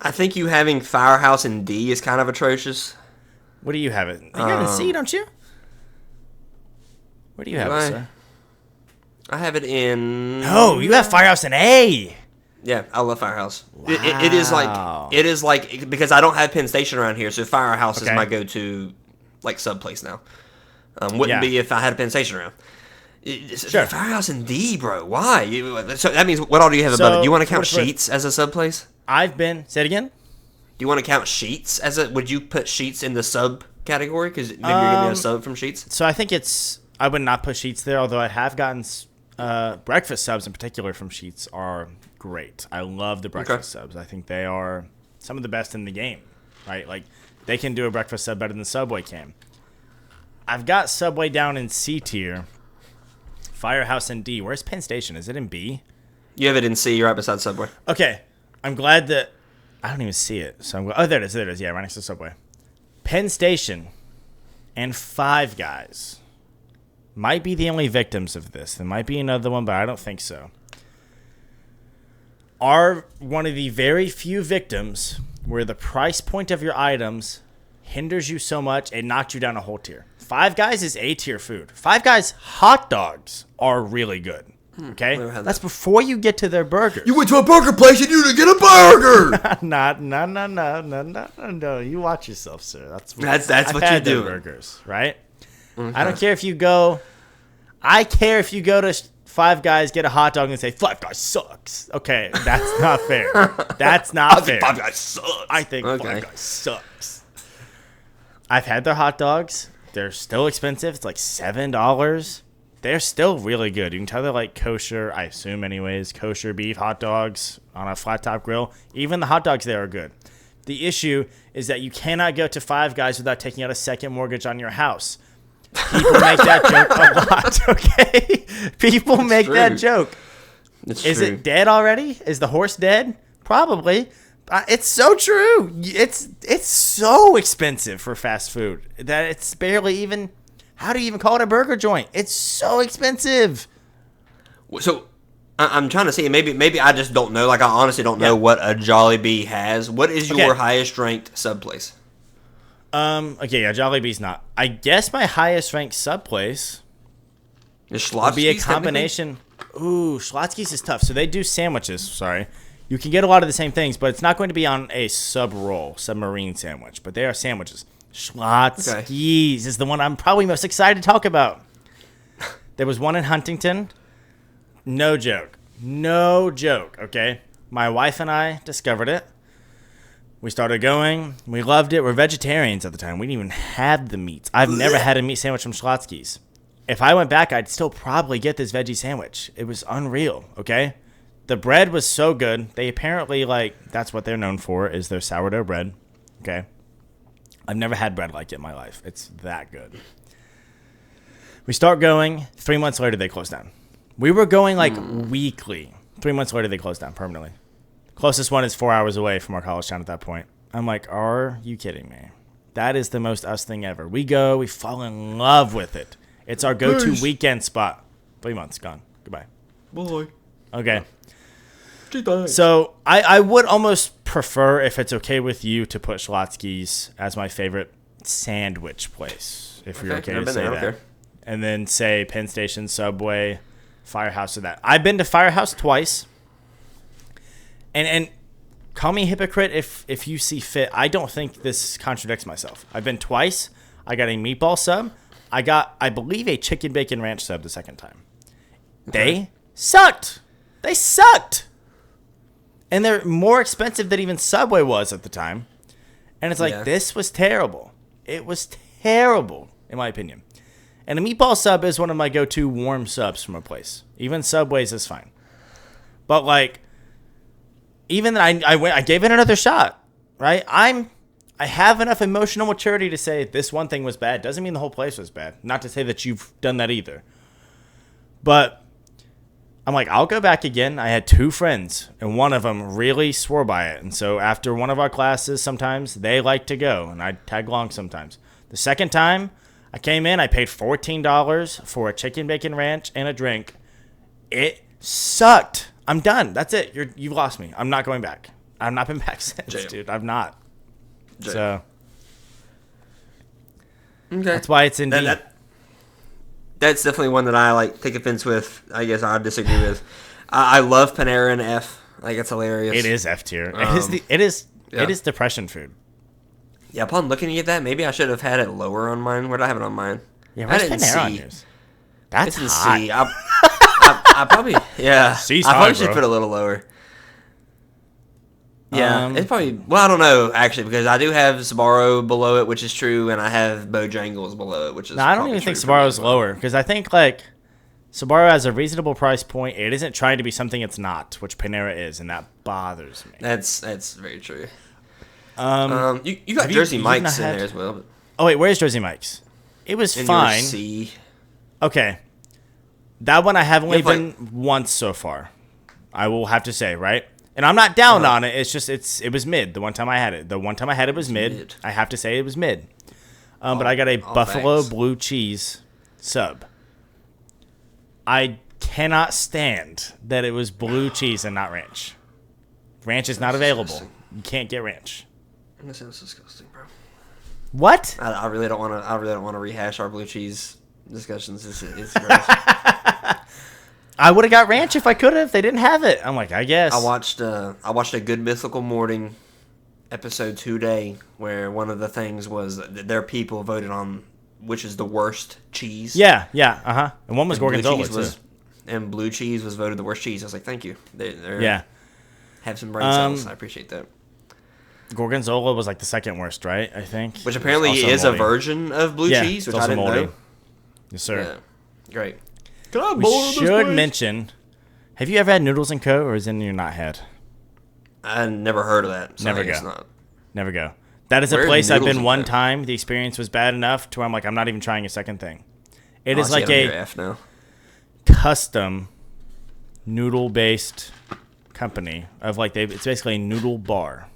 I think you having Firehouse in D is kind of atrocious. What do you have it? You have it in C, don't you? Where do you have it, sir? I have it in... No, you have Firehouse in A. Yeah, I love Firehouse. Wow. It is like because I don't have Penn Station around here, so Firehouse is my go-to like sub place now. Wouldn't be if I had a Penn Station around. Sure. Firehouse in D, bro. Why? So that means what all do you have above it? Do you want to count Sheets as a sub place? Say it again. Do you want to count Sheets as a? Would you put Sheets in the sub category because maybe you're getting a sub from Sheets? So I think I would not put Sheets there, although I have gotten breakfast subs in particular from Sheets are great. I love the breakfast subs. I think they are some of the best in the game. Right, like they can do a breakfast sub better than Subway can. I've got Subway down in C tier. Firehouse in D. Where's Penn Station? Is it in B? You have it in C. You're right beside Subway. Okay. I'm glad that... I don't even see it. So I'm glad... Oh, there it is. There it is. Yeah, right next to Subway. Penn Station and Five Guys might be the only victims of this. There might be another one, but I don't think so. Are one of the very few victims where the price point of your items hinders you so much it knocked you down a whole tier. Five Guys is A tier food. Five Guys hot dogs are really good. Okay? That's before you get to their burgers. You went to a burger place and you didn't get a burger! No. You watch yourself, sir. That's what you do. Burgers, right? Okay. I don't care if you go... I care if you go to Five Guys, get a hot dog, and say, Five Guys sucks. Okay, that's not fair. That's not fair. Five Guys sucks. I think Five Guys sucks. I've had their hot dogs. They're still expensive. It's like $7. They're still really good. You can tell they're like kosher, I assume anyways, kosher beef hot dogs on a flat top grill. Even the hot dogs there are good. The issue is that you cannot go to Five Guys without taking out a second mortgage on your house. People make that joke a lot, okay? People make that joke. Is it dead already? Is the horse dead? Probably. It's so true. It's so expensive for fast food that it's barely even... How do you even call it a burger joint? It's so expensive. So I'm trying to see. Maybe I just don't know. Like I honestly don't know what a Jollibee has. What is your highest ranked sub place? Jollibee's not. I guess my highest ranked sub place would be a combination. Ooh, Schlotzsky's is tough. So they do sandwiches. Sorry. You can get a lot of the same things, but it's not going to be on a submarine sandwich. But they are sandwiches. Schlotzsky's is the one I'm probably most excited to talk about. There was one in Huntington. No joke, okay? My wife and I discovered it. We started going. We loved it. We're vegetarians at the time. We didn't even have the meats. I've never had a meat sandwich from Schlotzsky's. If I went back, I'd still probably get this veggie sandwich. It was unreal, okay? The bread was so good. They apparently, that's what they're known for, is their sourdough bread, okay? I've never had bread like it in my life. It's that good. We start going. 3 months later, they close down. We were going weekly. 3 months later, they closed down permanently. Closest one is 4 hours away from our college town at that point. I'm like, are you kidding me? That is the most us thing ever. We go. We fall in love with it. It's our go-to weekend spot. 3 months gone. Goodbye. Boy. Okay. So I would almost prefer, if it's okay with you, to put Schlotzsky's as my favorite sandwich place, if you're okay to say that. Okay. And then say Penn Station, Subway, Firehouse, or that. I've been to Firehouse twice. And call me a hypocrite if you see fit. I don't think this contradicts myself. I've been twice. I got a meatball sub. I got, I believe, a chicken bacon ranch sub the second time. Okay. They sucked. They sucked. And they're more expensive than even Subway was at the time. And it's like, this was terrible. It was terrible, in my opinion. And a meatball sub is one of my go-to warm subs from a place. Even Subway's is fine. But like, even then, I gave it another shot, right? I have enough emotional maturity to say this one thing was bad. Doesn't mean the whole place was bad. Not to say that you've done that either. But I'm like, I'll go back again. I had 2 friends, and one of them really swore by it. And so after one of our classes, sometimes they like to go, and I tag along sometimes. The second time I came in, I paid $14 for a chicken bacon ranch and a drink. It sucked. I'm done. That's it. You've lost me. I'm not going back. I've not been back since, dude. I've not. So okay. That's why it's in D. That's definitely one that I like take offense with. I guess I disagree with. I love Panera and F. Like, it's hilarious. It is F tier. It is depression food. Yeah, upon looking at that, maybe I should have had it lower on mine. Where did I have it on mine? Yeah, where's Panera on yours? That's it's hot. C. I probably C's I probably high, should bro. put it a little lower. Yeah, it's probably... Well, I don't know, actually, because I do have Sbarro below it, which is true, and I have Bojangles below it, which is I don't even think Sbarro's lower, because I think, like, Sbarro has a reasonable price point. It isn't trying to be something it's not, which Panera is, and that bothers me. That's very true. You got Jersey Mike's in there as well. But... Oh, wait, where's Jersey Mike's? It was fine. C. Okay. That one I have only been once so far, I will have to say, right? And I'm not down on it. It's just it was mid. The one time I had it. The one time I had it was mid. I have to say it was mid. But I got a buffalo blue cheese sub. I cannot stand that it was blue cheese and not ranch. Ranch is not available. Disgusting. You can't get ranch. That sounds disgusting, bro. What? I really don't want to. I really don't want to rehash our blue cheese discussions. It's gross. I would have got ranch if I could have. They didn't have it. I'm like, I guess. I watched a Good Mythical Morning episode today where one of the things was that their people voted on which is the worst cheese. Yeah, and one was Gorgonzola too. And blue cheese was voted the worst cheese. I was like, thank you. They're have some brain cells. I appreciate that. Gorgonzola was like the second worst, right? I think. Which apparently is a version of blue cheese, which I didn't know. Yes, sir. Yeah. Great. We should mention, have you ever had Noodles & Co., or is it you're not had? I never heard of that. So Never go. Never go. That is a place I've been one time. The experience was bad enough to where I'm like, I'm not even trying a second thing. It is like a custom noodle-based company of like it's basically a noodle bar.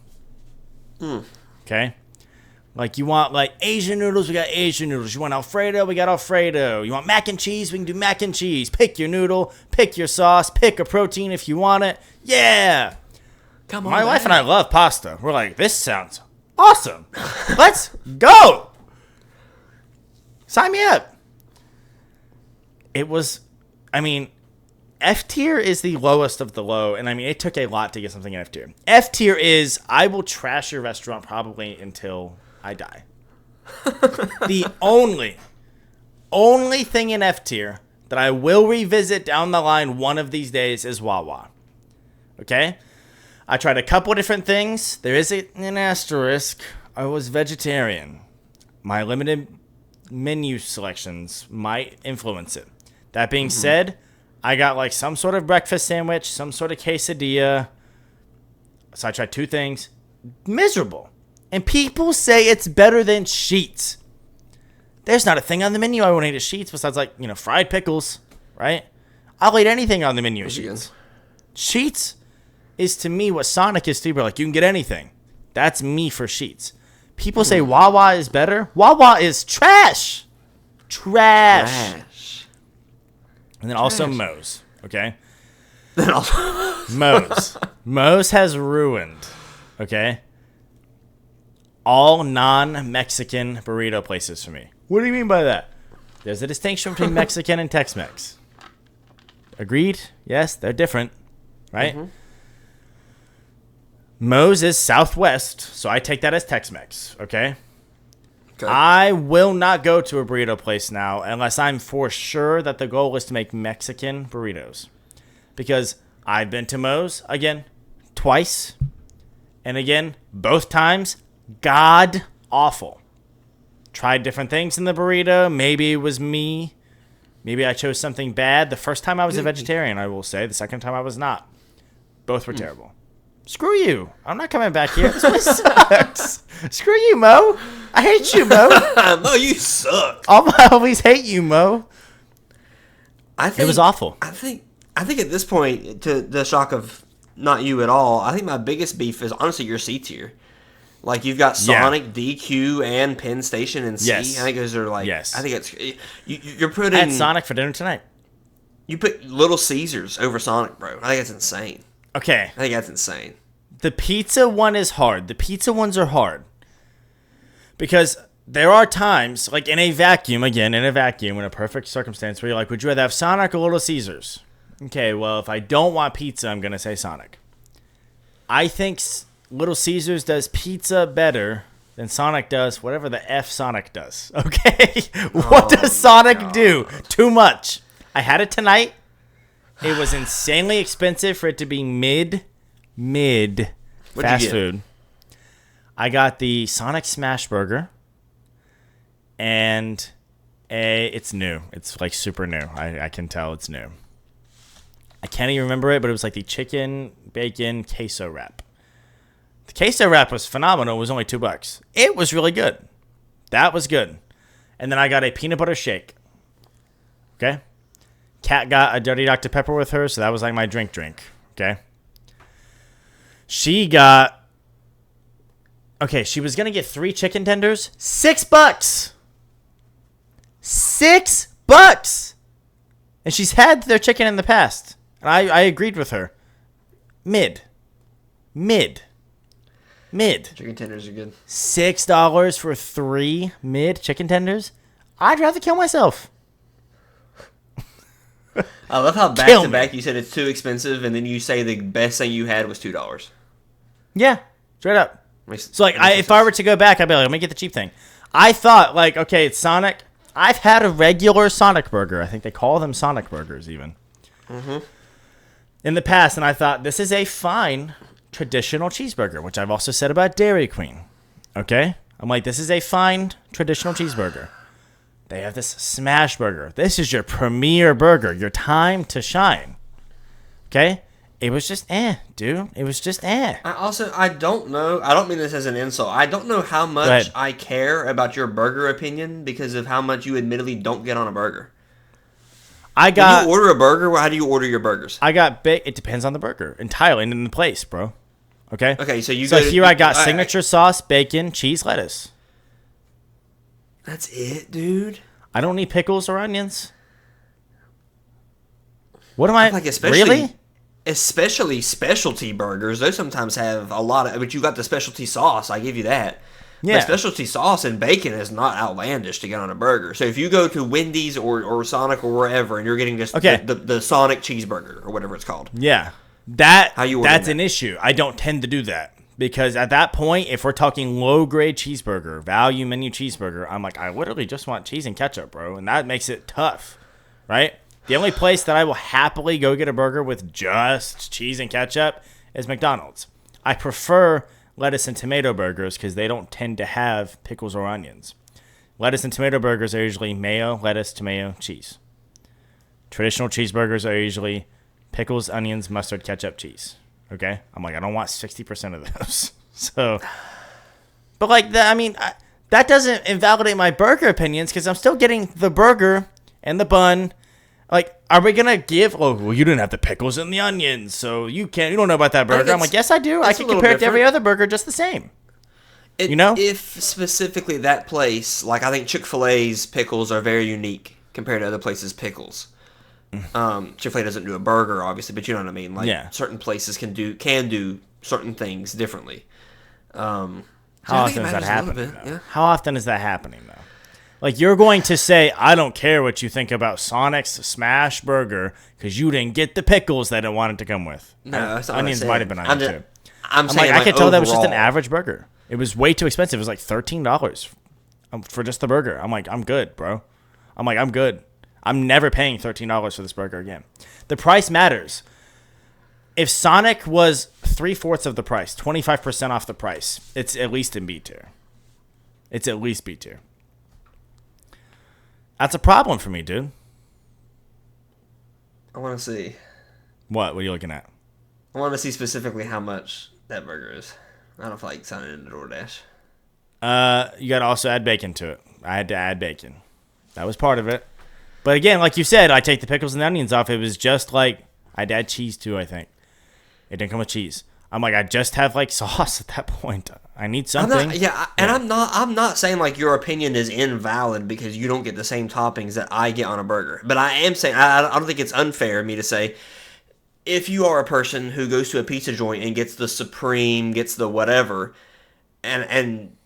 Okay? Like, you want, like, Asian noodles, we got Asian noodles. You want Alfredo, we got Alfredo. You want mac and cheese, we can do mac and cheese. Pick your noodle, pick your sauce, pick a protein if you want it. Yeah! Come on, my wife and I love pasta. We're like, this sounds awesome. Let's go! Sign me up. It was, I mean, F tier is the lowest of the low, and I mean, it took a lot to get something in F tier. F tier is, I will trash your restaurant probably until I die. The only thing in F tier that I will revisit down the line one of these days is Wawa. Okay? I tried a couple different things. There is an asterisk. I was vegetarian. My limited menu selections might influence it. That being said, I got like some sort of breakfast sandwich, some sort of quesadilla. So I tried 2 things. Miserable. And people say it's better than Sheetz. There's not a thing on the menu I won't eat at Sheetz besides, like, fried pickles, right? I'll eat anything on the menu at Sheetz. Sheetz is to me what Sonic is to you. Like, you can get anything. That's me for Sheetz. People say Wawa is better. Wawa is trash. Trash. And then also Moe's, okay? Moe's. Moe's has ruined, okay, all non-Mexican burrito places for me. What do you mean by that? There's a distinction between Mexican and Tex-Mex. Agreed? Yes, they're different, right? Moe's is Southwest, so I take that as Tex-Mex, okay? I will not go to a burrito place now unless I'm for sure that the goal is to make Mexican burritos. Because I've been to Moe's, again, twice. And again, both times, god awful. tried different things in the burrito. Maybe it was me. Maybe I chose something bad. The first time I was a vegetarian, I will say. The second time I was not. Both were terrible. Screw you. I'm not coming back here. This place sucks. Screw you, Mo. I hate you, Mo. Mo, you suck. I always hate you, Mo. It was awful. I think at this point, to the shock of not you at all, I think my biggest beef is honestly your C tier. Like, you've got Sonic, DQ, and Penn Station and C. Yes. I think those are like... Yes. I think it's... You're putting... I had Sonic for dinner tonight. You put Little Caesars over Sonic, bro. I think that's insane. Okay. I think that's insane. The pizza one is hard. The pizza ones are hard. Because there are times, like in a vacuum, in a perfect circumstance, where you're like, would you rather have Sonic or Little Caesars? Okay, well, if I don't want pizza, I'm going to say Sonic. I think Little Caesars does pizza better than Sonic does whatever the F Sonic does. Okay? What does Sonic do? Too much. I had it tonight. It was insanely expensive for it to be mid fast food. I got the Sonic Smash Burger, and it's new. It's like super new. I can tell it's new. I can't even remember it, but it was like the chicken bacon queso wrap. The queso wrap was phenomenal. It was only $2. It was really good. That was good. And then I got a peanut butter shake. Okay? Kat got a Dirty Dr. Pepper with her, so that was like my drink. Okay? She got... Okay, she was going to get 3 chicken tenders. $6! $6! And she's had their chicken in the past. And I agreed with her. Mid. Chicken tenders are good. $6 for 3 mid chicken tenders? I'd rather kill myself. I love how back to back you said it's too expensive, and then you say the best thing you had was $2. Yeah, straight up. So like, if I were to go back, I'd be like, let me get the cheap thing. I thought like, okay, it's Sonic. I've had a regular Sonic burger. I think they call them Sonic burgers even. In the past, and I thought this is a fine traditional cheeseburger, which I've also said about Dairy Queen. Okay? I'm like, this is a fine traditional cheeseburger. They have this smash burger. This is your premier burger, your time to shine. Okay? It was just dude. It was just I don't know. I don't mean this as an insult. I don't know how much I care about your burger opinion because of how much you admittedly don't get on a burger. When you order a burger, how do you order your burgers? It depends on the burger entirely and in the place, bro. Okay? Okay, so I got signature sauce, bacon, cheese, lettuce. That's it, dude? I don't need pickles or onions. What am I... Like, really? Especially specialty burgers. Those sometimes have a lot of... But you got the specialty sauce. I give you that. Yeah. But specialty sauce and bacon is not outlandish to get on a burger. So if you go to Wendy's or Sonic or wherever and you're getting just the Sonic cheeseburger or whatever it's called. Yeah. That's an issue. I don't tend to do that. Because at that point, if we're talking low-grade cheeseburger, value menu cheeseburger, I'm like, I literally just want cheese and ketchup, bro. And that makes it tough, right? The only place that I will happily go get a burger with just cheese and ketchup is McDonald's. I prefer lettuce and tomato burgers because they don't tend to have pickles or onions. Lettuce and tomato burgers are usually mayo, lettuce, tomato, cheese. Traditional cheeseburgers are usually pickles, onions, mustard, ketchup, cheese. Okay? I'm like, I don't want 60% of those. So, but like, that doesn't invalidate my burger opinions because I'm still getting the burger and the bun. Like, are we going to give, well, you didn't have the pickles and the onions, so you don't know about that burger. I'm like, yes, I do. I can compare it to every other burger just the same. If specifically that place, like I think Chick-fil-A's pickles are very unique compared to other places' pickles. Chick-fil-A doesn't do a burger, obviously, but you know what I mean. Like certain places can do certain things differently. How often is that happening? Yeah. How often is that happening, though? Like, you're going to say, I don't care what you think about Sonic's Smash Burger because you didn't get the pickles that it wanted to come with. No, that's not onions what might have been on it, too. I'm saying, I could tell that was just an average burger. It was way too expensive. It was like $13 for just the burger. I'm like, I'm good, bro. I'm good. I'm never paying $13 for this burger again. The price matters. If Sonic was 3/4 of the price, 25% off the price, it's at least in B tier. It's at least B tier. That's a problem for me, dude. I want to see. What are you looking at? I want to see specifically how much that burger is. I don't feel like signing into DoorDash. You got to also add bacon to it. I had to add bacon. That was part of it. But again, like you said, I take the pickles and the onions off. It was just like, I'd add cheese too, I think. It didn't come with cheese. I'm like, I just have like sauce at that point. I need something. I'm not saying like your opinion is invalid because you don't get the same toppings that I get on a burger. But I am saying, I don't think it's unfair of me to say, if you are a person who goes to a pizza joint and gets the Supreme, gets the whatever, and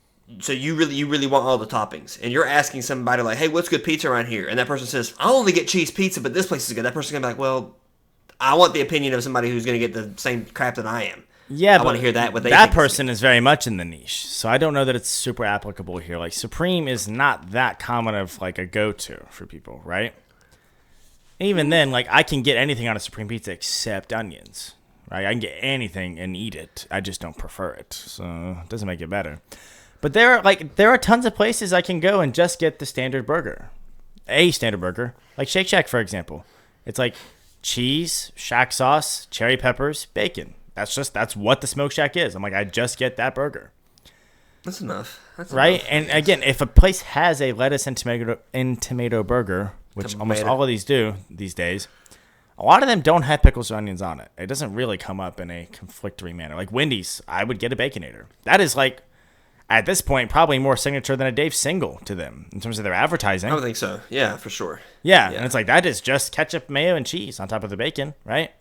so you really want all the toppings, and you're asking somebody like, hey, what's good pizza around here? And that person says, I only get cheese pizza, but this place is good. That person's gonna be like, well, I want the opinion of somebody who's gonna get the same crap that I am. Yeah, I want to hear that. That person is very much in the niche, so I don't know that it's super applicable here. Like Supreme is not that common of like a go-to for people, right? Even then, like I can get anything on a Supreme pizza except onions, right? I can get anything and eat it. I just don't prefer it, so it doesn't make it better. But there are tons of places I can go and just get the standard burger, a standard burger, like Shake Shack, for example. It's like cheese, Shack sauce, cherry peppers, bacon. That's what the Smoke Shack is. I'm like, I just get that burger. That's enough. That's right? Enough. And again, if a place has a lettuce and tomato burger, which almost all of these do these days, a lot of them don't have pickles or onions on it. It doesn't really come up in a conflictory manner. Like Wendy's, I would get a Baconator. That is like, at this point, probably more signature than a Dave single to them in terms of their advertising. I would think so. Yeah, for sure. Yeah, and it's like, that is just ketchup, mayo, and cheese on top of the bacon, right?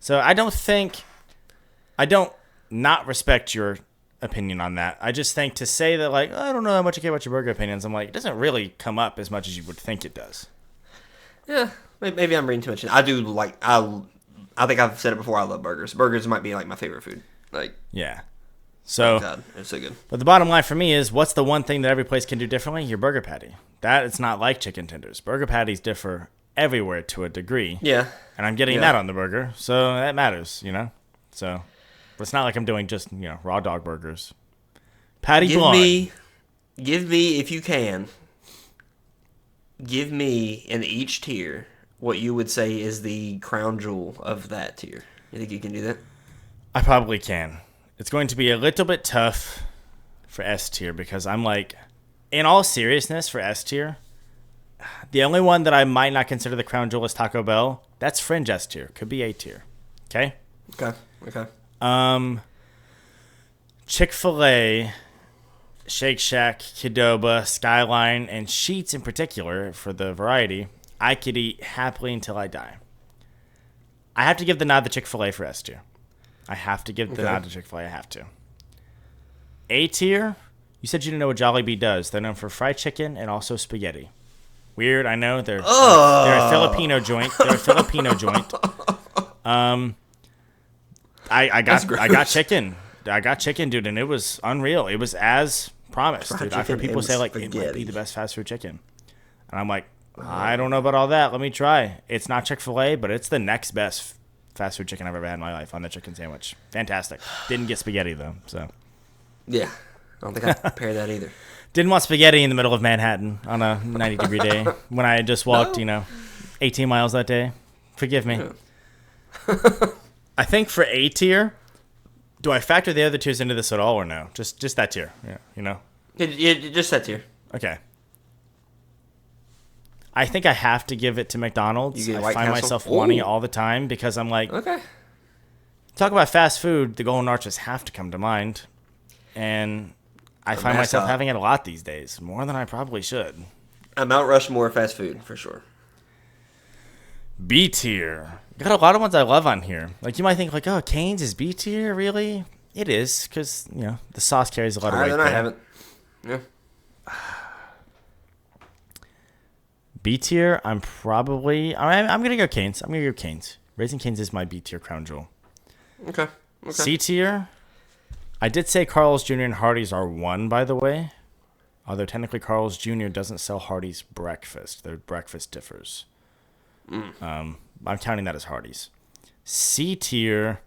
So I don't not respect your opinion on that. I just think to say that, like, I don't know how much I care about your burger opinions, I'm like, it doesn't really come up as much as you would think it does. Yeah, maybe I'm reading too much. I do like, I think I've said it before, I love burgers. Burgers might be like my favorite food. Like, yeah. So, oh God, it's so good. But the bottom line for me is, what's the one thing that every place can do differently? Your burger patty. That it's not like chicken tenders. Burger patties differ everywhere to a degree. Yeah. And I'm getting that on the burger, so that matters, you know? So, but it's not like I'm doing just, raw dog burgers. Patty blonde. Give me, if you can, give me in each tier what you would say is the crown jewel of that tier. You think you can do that? I probably can. It's going to be a little bit tough for S tier because I'm like, in all seriousness, for S tier, the only one that I might not consider the crown jewel is Taco Bell. That's fringe S tier. Could be A tier. Okay? Okay. Chick-fil-A, Shake Shack, Qdoba, Skyline, and Sheetz in particular, for the variety, I could eat happily until I die. I have to give the nod to Chick-fil-A for S tier. I have to give the nod to Chick-fil-A. I have to. A tier, you said you didn't know what Jollibee does. They're known for fried chicken and also spaghetti. Weird, I know. They're a Filipino joint. I got chicken. I got chicken, dude, and it was unreal. It was as promised, dude. I've heard people say, like, it might be the best fast food chicken. And I'm like, I don't know about all that. Let me try. It's not Chick-fil-A, but it's the next best fast food chicken I've ever had in my life on the chicken sandwich. Fantastic. Didn't get spaghetti, though, so. Yeah. I don't think I compare that either. Didn't want spaghetti in the middle of Manhattan on a 90-degree day when I had just walked, 18 miles that day. Forgive me. Yeah. I think for A tier, do I factor the other tiers into this at all or no? Just that tier, Yeah, just that tier. Okay. I think I have to give it to McDonald's. I find myself wanting it all the time because I'm like, okay. Talk about fast food, the Golden Arches have to come to mind. And I find myself having it a lot these days, more than I probably should. Mount Rushmore fast food, for sure. B tier. Got a lot of ones I love on here. Like, you might think, like, oh, Cane's is B tier? Really? It is, because, the sauce carries a lot of weight there. I haven't. Yeah. B tier, I'm going to go Cane's. Raising Cane's is my B tier crown jewel. Okay. C tier, I did say Carl's Jr. and Hardee's are one, by the way. Although technically Carl's Jr. doesn't sell Hardee's breakfast. Their breakfast differs. I'm counting that as Hardee's. C tier,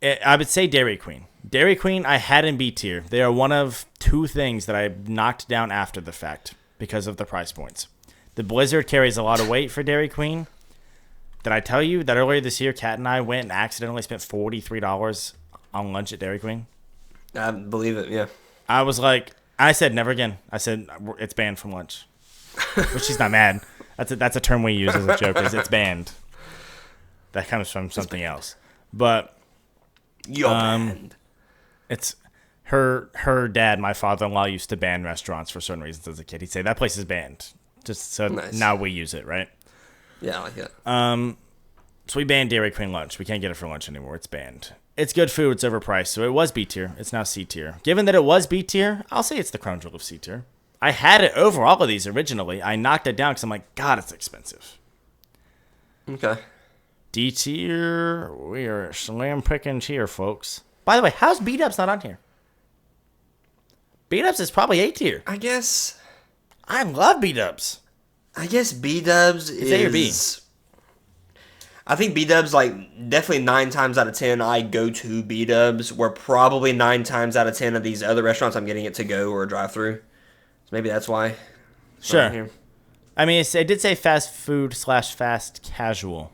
I would say Dairy Queen. Dairy Queen I had in B tier. They are one of two things that I knocked down after the fact. because of the price points. The Blizzard carries a lot of weight for Dairy Queen. Did I tell you that earlier this year, Kat and I went and accidentally spent $43 on lunch at Dairy Queen? I believe it, yeah. I said never again. I said it's banned from lunch. But she's not mad. That's a term we use as a joke. Is it's banned. That comes from something else. But you're banned. It's her dad, my father-in-law, used to ban restaurants for certain reasons as a kid. He'd say that place is banned. Just so now we use it, right? Yeah, I like it. So we banned Dairy Queen lunch. We can't get it for lunch anymore. It's banned. It's good food. It's overpriced. So it was B tier. It's now C tier. Given that it was B tier, I'll say it's the crown jewel of C tier. I had it over all of these originally. I knocked it down because I'm like, God, it's expensive. Okay. D tier. We are slam picking here, folks. By the way, how's B-Dubs not on here? B-Dubs is probably A tier. I guess. I love B-Dubs. I guess B-Dubs is A or B. I think B-Dubs, like, definitely 9 times out of 10 I go to B-Dubs, where probably 9 times out of 10 of these other restaurants I'm getting it to go or drive-through. So maybe that's why. Sure. I mean, it did say fast food / fast casual.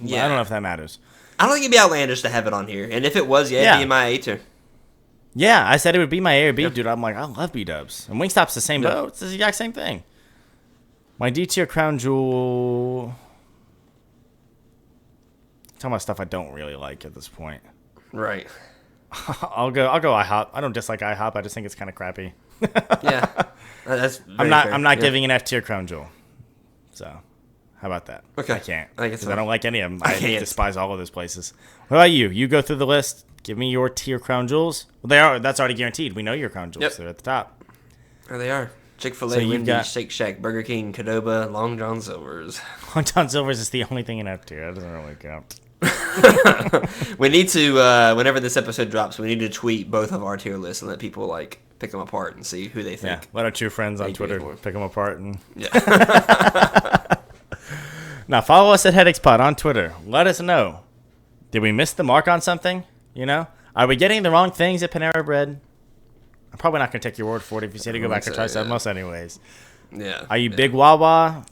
Yeah. I don't know if that matters. I don't think it'd be outlandish to have it on here. And if it was, it'd be in my A tier. Yeah, I said it would be my A or B, dude. I'm like, I love B-Dubs. And Wingstop's the same boat. It's the exact same thing. My D tier crown jewel... talking about stuff I don't really like at this point. Right. I'll go IHOP. I don't dislike IHOP. I just think it's kind of crappy. Yeah. That's I'm not giving an F tier crown jewel. So, how about that? Okay. I can't. I guess I don't like any of them. I can't. despise all of those places. What about you? You go through the list. Give me your tier crown jewels. Well, that's already guaranteed. We know your crown jewels. Yep. They're at the top. There they are. Chick-fil-A, Wendy's, Shake Shack, Burger King, Qdoba, Long John Silver's. Long John Silver's is the only thing in F tier. That doesn't really count. We need to, whenever this episode drops, we need to tweet both of our tier lists and let people, like, pick them apart and see who they think. Yeah, let our two friends on Twitter pick them apart. Now, follow us at HeadacheSpot on Twitter. Let us know. Did we miss the mark on something? You know? Are we getting the wrong things at Panera Bread? I'm probably not going to take your word for it if you say to go back and try something else anyways. Yeah. Are you big Wawa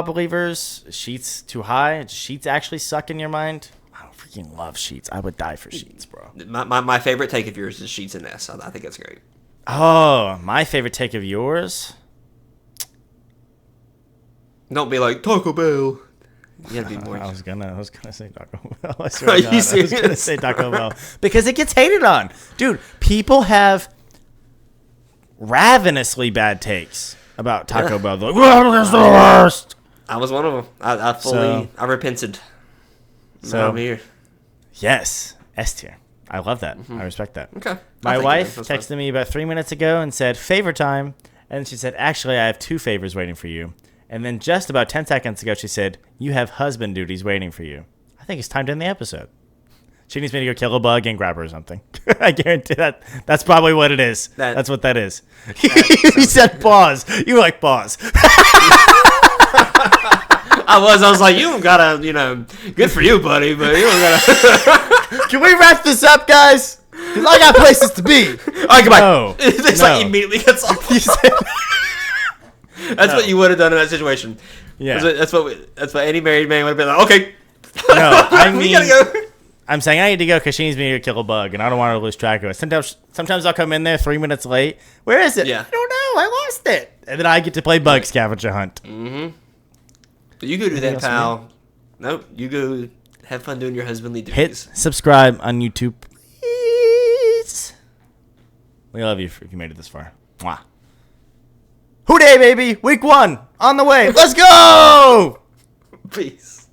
believers? Sheets too high? Sheets actually suck in your mind? I don't freaking love Sheets. I would die for Sheets, bro. My favorite take of yours is Sheets and S. I think that's great. Oh, my favorite take of yours? Don't be like Taco Bell. You gotta be more. I was gonna say Taco Bell. Are you serious? I was gonna say Taco Bell because it gets hated on, dude. People have ravenously bad takes about Taco Bell. They're like, it's the worst. I was one of them. I repented. So I'm here. Yes, S tier. I love that. I respect that. Okay. My wife texted me about 3 minutes ago and said, favor time. And she said, actually, I have 2 favors waiting for you. And then just about 10 seconds ago, she said, you have husband duties waiting for you. I think it's time to end the episode. She needs me to go kill a bug and grab her or something. I guarantee that. That's probably what it is. That's what that is. He said pause. You were like, pause. I was like, you don't gotta, good for you, buddy, but you don't gotta. Can we wrap this up, guys? Because I got places to be. All right, goodbye. No. It's like immediately gets off. That's what you would have done in that situation. Yeah. That's what any married man would have been like, okay. No, I mean, we gotta go. I'm saying I need to go because she needs me to kill a bug, and I don't want her to lose track of it. Sometimes I'll come in there 3 minutes late. Where is it? Yeah. I don't know. I lost it. And then I get to play bug scavenger hunt. Mm-hmm. You go do that, pal. Nope. You go have fun doing your husbandly duties. Hit subscribe on YouTube, please. We love you if you made it this far. Mwah. Hoo-day, baby. Week 1 on the way. Let's go. Peace.